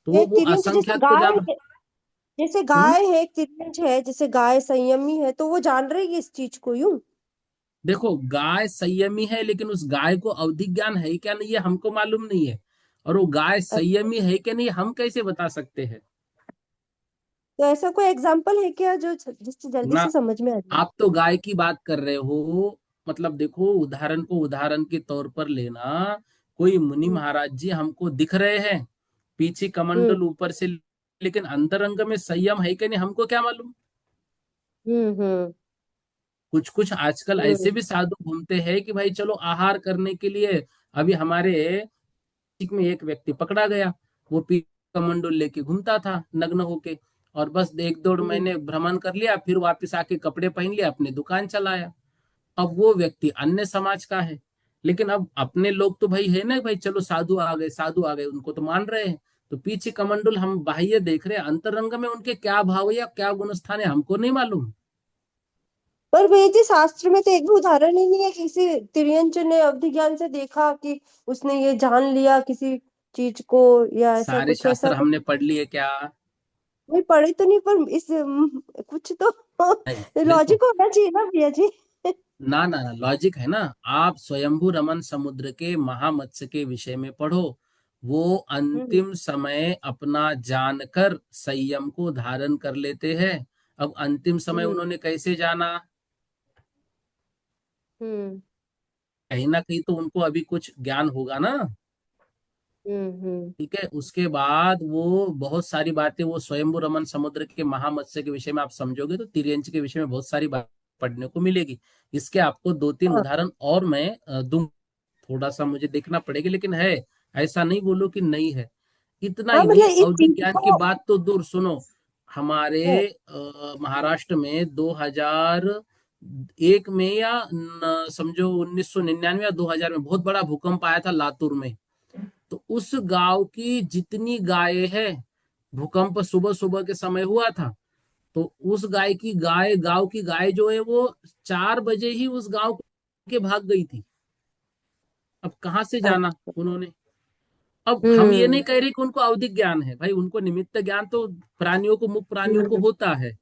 तो एक वो तिर्यंच जैसे असंख्यात को गाय जान। है, जैसे हम्म गाय है, एक तिर्यंच है, जैसे गाय संयमी है, तो वो जान रही है इस चीज को यूं। देखो, गाय संयमी है, लेकिन उस गाय को अवधि ज्ञान है क्या नहीं, ये हमको मालूम नहीं है। और वो गाय अच्छा, संयमी है क्या नहीं, हम कैसे बता सकते हैं? तो ऐसा कोई एग्जाम्पल है क्या जो जिससे जल्दी ना, से समझ में आ जाए? आप तो गाय की बात कर रहे हो। मतलब देखो, उदाहरण को उदाहरण के तौर पर लेना। कोई मुनि हम्म महाराज जी हमको दिख रहे हैं, पीछे हम्म कमंडल ऊपर से, लेकिन अंतरंग में संयम है कि नहीं, हमको क्या मालूम। हम्म कुछ कुछ आजकल ऐसे हम्म भी साधु घूमते हैं कि भाई चलो आहार करने के लिए। अभी हमारे में एक व्यक्ति पकड़ा गया, वो पीछे कमंडल लेके घूमता था नग्न होके, और बस 1-2 महीने भ्रमण कर लिया, फिर वापस आके कपड़े पहन लिया, अपनी दुकान चलाया। अब वो व्यक्ति अन्य समाज का है, लेकिन अब अपने लोग तो भाई है ना, भाई चलो साधु आ गए, साधु आ गए, उनको तो मान रहे हैं। तो पीछे कमंडल हम बाह्य देख रहे हैं, अंतरंग में उनके क्या भाव है या क्या गुणस्थान है हमको नहीं मालूम। पर भैया जी शास्त्र में तो एक भी उदाहरण ही नहीं है किसी तिर्यंच ने अवधि ज्ञान से देखा कि उसने ये जान लिया किसी चीज को, या ऐसा सारे कुछ, ऐसा शास्त्र तो हमने पढ़ लिए क्या? नहीं पढ़े तो नहीं, पर इस कुछ तो नहीं, देखो, लॉजिक होना चाहिए ना भैया जी। ना ना ना, लॉजिक है ना। आप स्वयंभू रमन समुद्र के महामत्स्य के विषय में पढ़ो। वो हम्म अंतिम समय अपना जानकर संयम को धारण कर लेते हैं। अब अंतिम समय हम्म उन्होंने कैसे जाना? हम्म कहीं ना कहीं तो उनको अभी कुछ ज्ञान होगा ना। हम्म। ठीक है, उसके बाद वो बहुत सारी बातें, वो स्वयंभू रमन समुद्र के महामत्स्य के विषय में आप समझोगे तो तिर्यंच के विषय में बहुत सारी बात पढ़ने को मिलेगी। इसके आपको 2-3 हाँ उदाहरण और मैं दूं। थोड़ा सा मुझे देखना पड़ेगा, लेकिन है, ऐसा नहीं बोलो कि नहीं है। इतना हाँ, ही नहीं, मतलब इस अवधि चीज ज्ञान की को। बात तो दूर सुनो। हमारे हाँ, महाराष्ट्र में 2001 में या समझो 1999 या 2000 में बहुत बड़ा भूकंप आया था लातूर में। तो उस गांव की जितनी गायें हैं, भूकंप सुबह सुबह के समय हुआ था, तो उस गांव की गाय जो है वो 4 बजे ही उस गांव के भाग गई थी। अब कहाँ से जाना अच्छा। उन्होंने? अब हम ये हम्म नहीं कह रहे कि उनको अवधिक ज्ञान है, भाई उनको निमित्त ज्ञान तो प्राणियों को, मुख्य प्राणियों को हम्म होता है।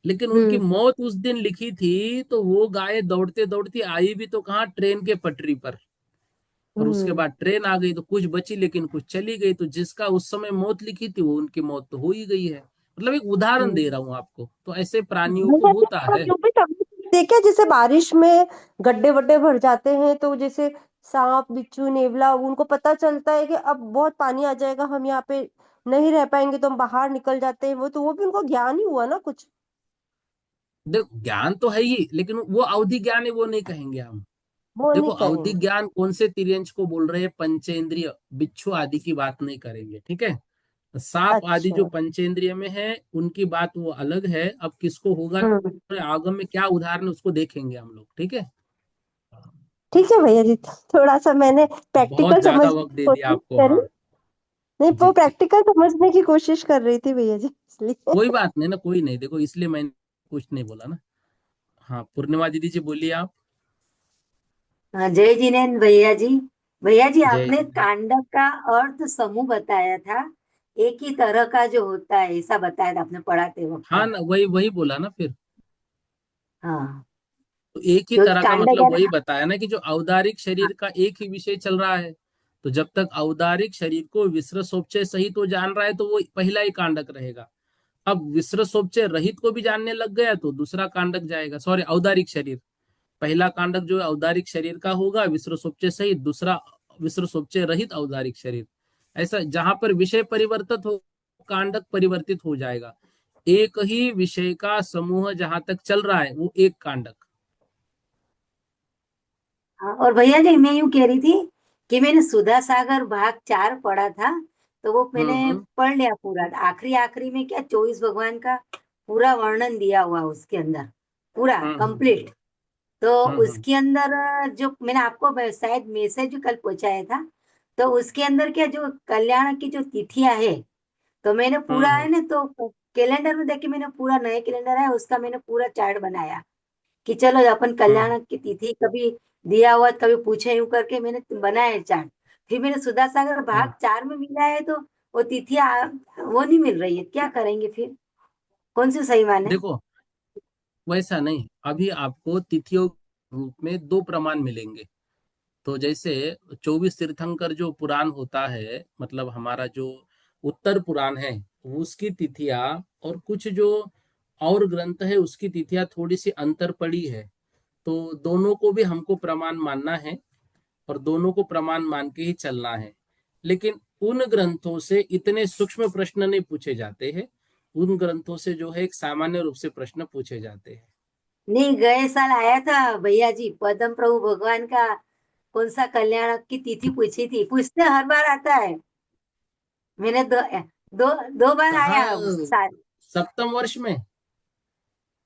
लेकिन उनकी हम्म मौत उस दिन लिखी थी, तो वो गाय दौड़ते दौड़ती आई भी तो कहाँ, ट्रेन के पटरी पर। और उसके हम्म। बाद ट्रेन आ गई तो कुछ बची, लेकिन कुछ चली गई। तो जिसका उस समय मौत लिखी थी वो उनकी मौत तो हो ही गई है। मतलब एक उदाहरण दे हम्म। रहा हूं आपको, तो ऐसे प्राणियों को भैया जी, होता आप है। यूं भी समझ सकते हैं क्या, जैसे बारिश में गड्ढे वड्ढे भर जाते हैं तो जैसे सांप बिच्छू नेवला उनको पता चलता है कि अब बहुत पानी आ जाएगा, हम यहाँ पे नहीं रह पाएंगे, तो हम बाहर निकल जाते हैं, वो तो वो भी उनको ज्ञान ही हुआ ना कुछ। देखो, ज्ञान तो है ही, लेकिन वो अवधि ज्ञान है वो नहीं कहेंगे हम। वो देखो, नहीं अवधि करेंगे। ज्ञान कौन से तिर्यंच को बोल रहे हैं? पंचेंद्रिय, बिच्छू आदि की बात नहीं करेंगे, ठीक है। सांप आदि जो अच्छा। पंचेंद्रिय में है उनकी बात वो अलग है। अब किसको होगा, हम्म। आगम में क्या उदाहरण है उसको देखेंगे हम लोग, ठीक है। ठीक है भैया जी, थोड़ा सा मैंने बहुत प्रैक्टिकल ज्यादा समझने वक्त की दे दिया कोशिश आपको, करी। हाँ। नहीं, वो जी जी, प्रैक्टिकल समझने की कोशिश कर रही थी भैया जी, इसलिए। कोई बात नहीं ना, कोई नहीं, देखो इसलिए मैंने कुछ नहीं बोला ना। हाँ, पूर्णिमा दीदी जी बोलिए आप। हाँ, जय जिनेन्द्र भैया जी। भैया जी, जय आपने जी। तांडव का अर्थ समूह बताया था, एक ही तरह का जो होता है ऐसा बताया था आपने पढ़ाते हाँ वक्त। ना, वही वही बोला ना फिर। हाँ, तो एक ही जो तरह का तांडव मतलब है वही ना। बताया ना कि जो औदारिक हाँ, शरीर का एक ही विषय चल रहा है। तो जब तक औदारिक शरीर को विसर्ग सोपचय सहित वो जान रहा है तो वो पहला ही कांडक रहेगा। अब विसर्ग सोपचय रहित को भी जानने लग गया तो दूसरा कांडक जाएगा, सॉरी, औदारिक शरीर। पहला कांडक जो है औदारिक शरीर का होगा विसर्ग सोपचय सहित, दूसरा विसर्ग सोपचय रहित औदारिक शरीर। ऐसा जहां पर विषय परिवर्तित हो, कांडक परिवर्तित हो जाएगा। एक ही विषय का समूह जहां तक चल रहा है वो एक कांडक। हाँ, और भैया जी मैं यूं कह रही थी कि मैंने सुधा सागर भाग 4 पढ़ा था, तो वो मैंने हम्म पढ़ लिया पूरा। आखिरी आखिरी में क्या 24 भगवान का पूरा वर्णन दिया हुआ उसके अंदर, पूरा हम्म हम्म कंप्लीट। तो हम्म उसके अंदर जो मैंने आपको शायद मैसेज कल पहुंचाया था, तो उसके अंदर क्या जो कल्याण की जो तिथियां है, तो मैंने पूरा हम्म है ना, तो कैलेंडर में देख के मैंने पूरा, नया कैलेंडर है उसका, मैंने पूरा चार्ट बनाया कि चलो अपन हम्म कल्याण की तिथि कभी दिया हुआ कभी पूछे, यूं करके मैंने बनाया चार्ट। फिर मैंने सुधा सागर हम्म। भाग 4 में मिला है, तो वो तिथियां वो नहीं मिल रही है, क्या करेंगे फिर, कौन सी सही माने। देखो, वैसा नहीं, अभी आपको तिथियों के रूप में 2 प्रमाण मिलेंगे। तो जैसे 24 तीर्थंकर जो पुराण होता है, मतलब हमारा जो उत्तर पुराण है, उसकी तिथियां और कुछ जो और ग्रंथ है उसकी तिथियां थोड़ी सी अंतर पड़ी है। तो दोनों को भी हमको प्रमाण मानना है और दोनों को प्रमाण मान के ही चलना है। लेकिन उन ग्रंथों से इतने सूक्ष्म प्रश्न नहीं पूछे जाते हैं। उन ग्रंथों से जो है एक सामान्य रूप से प्रश्न पूछे जाते हैं। नहीं, गए साल आया था भैया जी, पद्म प्रभु भगवान का कौन सा कल्याण की तिथि पूछी थी, पूछते हर बार आता है। मैंने दो दो 2 बार कहाँ आया साल। सप्तम वर्ष में?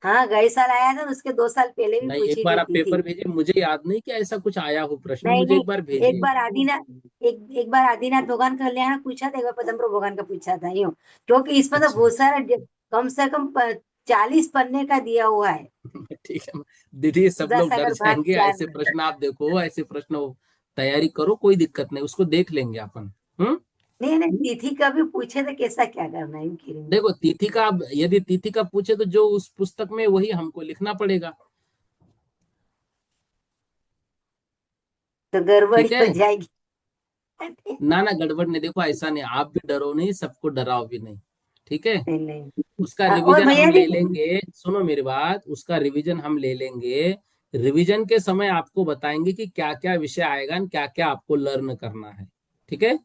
हाँ, गए साल आया था, उसके 2 साल पहले भी नहीं, एक पूछी बार थी आप तिथि। पेपर भेजिए, मुझे याद नहीं कि ऐसा कुछ आया हो प्रश्न, नहीं मुझे नहीं, एक बार एक भेजिए। बार आदिनाथ, एक बार आदिनाथ भगवान का कल्याण पूछा था, एक बार पद्म प्रभु भगवान का पूछा था, यूं। क्योंकि इसमें तो अच्छा बहुत सारा कम से कम 40 पन्ने का दिया हुआ है। ठीक है दीदी, सब लोग डर सुधासागर भाग जाएंगे 4 ऐसे में। प्रश्न। आप देखो ऐसे प्रश्न तैयारी करो, कोई दिक्कत नहीं, उसको देख लेंगे अपन। हम्म। नहीं नहीं, तिथि का भी पूछे तो कैसा क्या करना है, यूं कह रही हूँ। देखो तिथि का, यदि तिथि का पूछे तो जो उस पुस्तक में वही हमको लिखना पड़ेगा। तो गड़बड़ी ठीक है। हो जाएगी। ना ना, गड़बड़ नहीं, देखो ऐसा नहीं, आप भी डरो नहीं, सबको डराओ भी नहीं। ठीक है। नहीं नहीं। उसका और रिवीजन भैया हम जी, ले लेंगे, सुनो मेरी बात, उसका रिवीजन हम ले लेंगे। रिवीजन के समय आपको बताएंगे कि क्या क्या विषय आएगा, क्या क्या आपको लर्न करना है। ठीक है।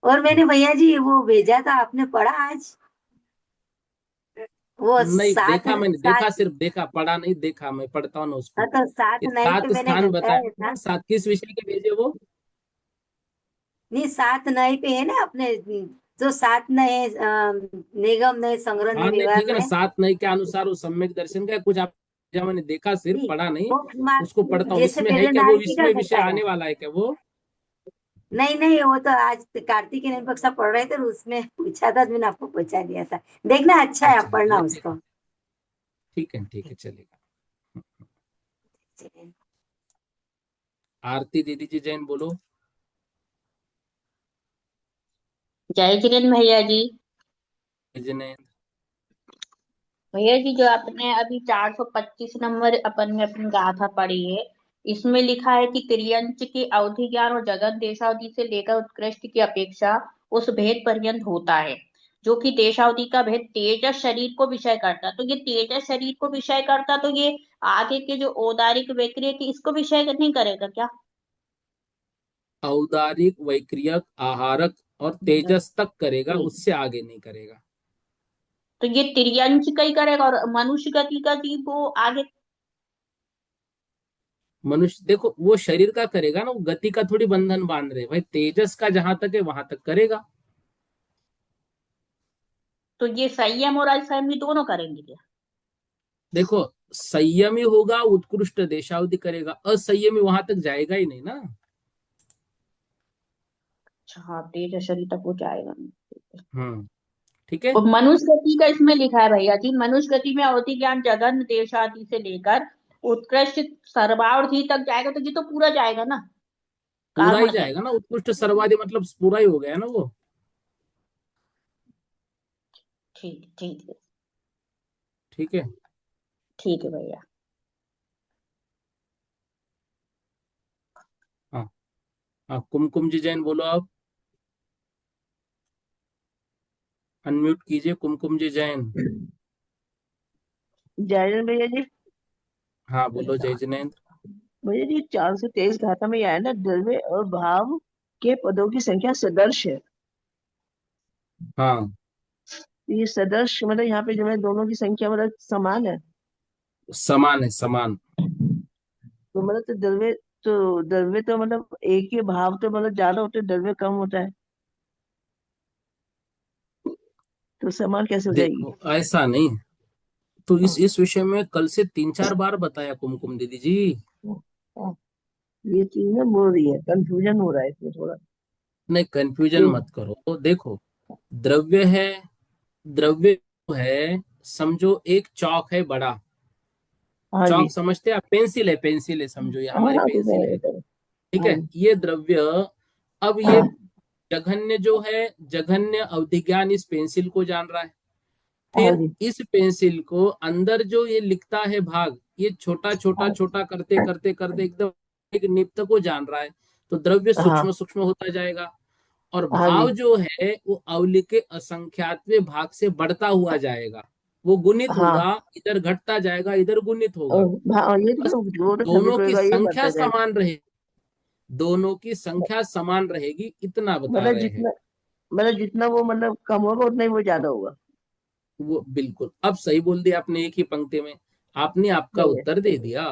और मैंने भैया जी वो भेजा था, आपने पढ़ा आज? वो नहीं सात देखा, मैंने सात, देखा, सिर्फ देखा, पढ़ा नहीं, देखा, मैं पढ़ता हूँ ना उसको। हाँ, तो 7 ये नए पे 7 मैंने स्थान बताया बताया था। ना, 7 किस विषय के भेजे वो? नहीं, 7 नए पे है ना अपने, जो 7 नए निगम नए संग्रह नए हाँ नहीं विभाग ठीक है ना, में। 7 नए के अनुसार वो सम्यक दर्शन का कुछ आप, जब मैंने देखा, सिर्फ नहीं, पढ़ा नहीं, वो उसको पढ़ता हूँ। जैसे इसमें है क्या वो, प्रेरणार्थी का इसमें विषय बताया। आने वाला है क्या वो? नहीं नहीं, वो तो आज कार्तिक ने पक्षा पढ़ रहे थे, तो उसमें पूछा था, तो मैंने आपको पूछा दिया था। देखना, अच्छा है, अच्छा आप पढ़ना ये उसको। देखा। ठीक है चलेगा। आरती दीदी जी जैन बोलो। जय जगन भैया जी। जिन्हें भैया जी, जो आपने अभी 425 नंबर अपन में अपनी गाथा पढ़ी है, इसमें लिखा है कि त्रियंच की अवधि ज्ञान और जगत देशावधि से लेकर उत्कृष्ट की अपेक्षा उस भेद पर्यंत होता है, जो कि देशावधि का भेद तेजस शरीर को विषय करता। तो ये तेजस शरीर को विषय करता, तो ये आगे के जो औदारिक वैक्रिय की इसको विषय नहीं करेगा क्या? औदारिक, वैक्रियक, आहारक और तेजस तक करेगा, उससे आगे नहीं करेगा। तो ये त्रियंच का ही करेगा, और मनुष्य गति का जी वो आगे। मनुष्य देखो, वो शरीर का करेगा ना, वो गति का थोड़ी बंधन बांध रहे भाई, तेजस का जहां तक है वहां तक करेगा। तो ये संयम और असंयमी दोनों करेंगे क्या? देखो, संयमी होगा उत्कृष्ट देशावधि करेगा, असंयमी वहां तक जाएगा ही नहीं ना। अच्छा हाँ, तेज शरीर तक वो जाएगा नहीं। ठीक है। और मनुष्य गति का इसमें लिखा है भैया जी, मनुष्य गति में अवधि ज्ञान जगन देशादि से लेकर उत्कृष्ट सर्वावधि तक जाएगा, तो ये तो पूरा जाएगा ना, पूरा ही कार्बन जाएगा। जाएगा ना, उत्कृष्ट सर्वाधि मतलब पूरा ही हो गया ना वो। ठीक है। ठीक है। ठीक है भैया। हाँ हाँ, कुमकुम जी जैन बोलो आप, अनम्यूट कीजिए कुमकुम जी जैन। जय भैया जी। हाँ बोलो जय जिनेन्द्र। भैया जी, 423 घाटा में यह है ना, द्रव्य और भाव के पदों की संख्या सदृश है। हाँ, ये सदृश मतलब यहाँ पे जो है दोनों की संख्या मतलब समान है। समान है, समान। तो मतलब तो द्रव्य तो मतलब एक ही, भाव तो मतलब ज्यादा होते हैं, द्रव्य कम होता है, तो समान कैसे हो जाएगी? देखो ऐसा नहीं, तो इस विषय में कल से 3-4 बार बताया कुमकुम दीदी जी। हाँ, ये चीज ना बोल रही है, कंफ्यूजन हो रहा है इसमें थोड़ा। नहीं कंफ्यूजन ये मत करो, तो देखो, द्रव्य है, द्रव्य है, समझो एक चौक है बड़ा। हाँ जी। चौक समझते हैं आप, पेंसिल है समझो, ये हाँ हमारी हाँ, तो पेंसिल है। ठीक हाँ है, जी। ये द्रव्य, अब ये जघन्य जो है, जघन्य अवधिज्ञान इस पेंसिल को जान रहा है। हाँ फिर जी। इस पेंसिल को अंदर जो ये लिखता है भाग, ये छोटा छोटा छोटा करते करते करते एकदम एक नित्य को जान रहा है। तो द्रव्य हाँ सूक्ष्म सूक्ष्म होता जाएगा, और हाँ भाव जी। जो है वो अवलि के असंख्यातवें भाग से बढ़ता हुआ जाएगा। वो गुणित हाँ, होगा, इधर घटता जाएगा, इधर गुणित होगा। ये बस तो वो तो सभी दोनों को की होगा, ये संख्या बढ़ता जाएगा। समान रहेगी, दोनों की संख्या समान रहेगी, इतना बता मतलब रहे हैं। जितना मतलब जितना वो मतलब कम होगा, उतना ही वो ज्यादा होगा। वो बिल्कुल, अब सही बोल दिया आपने एक ही पंक्ति में, आपने आपका बढ़िया। उत्तर दे दिया।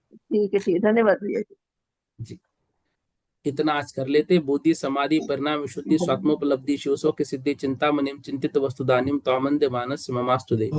ठीक है, ठीक है, धन्यवाद भैया। जी। इतना आज कर लेते। बोधि समाधि परिणाम विशुद्धि स्वात्मोपलब्धि शिवसो की सिद्धि चिंतामणिम चिंतित वस्तुदानिम त्वामंदे मानस ममास्तुदे।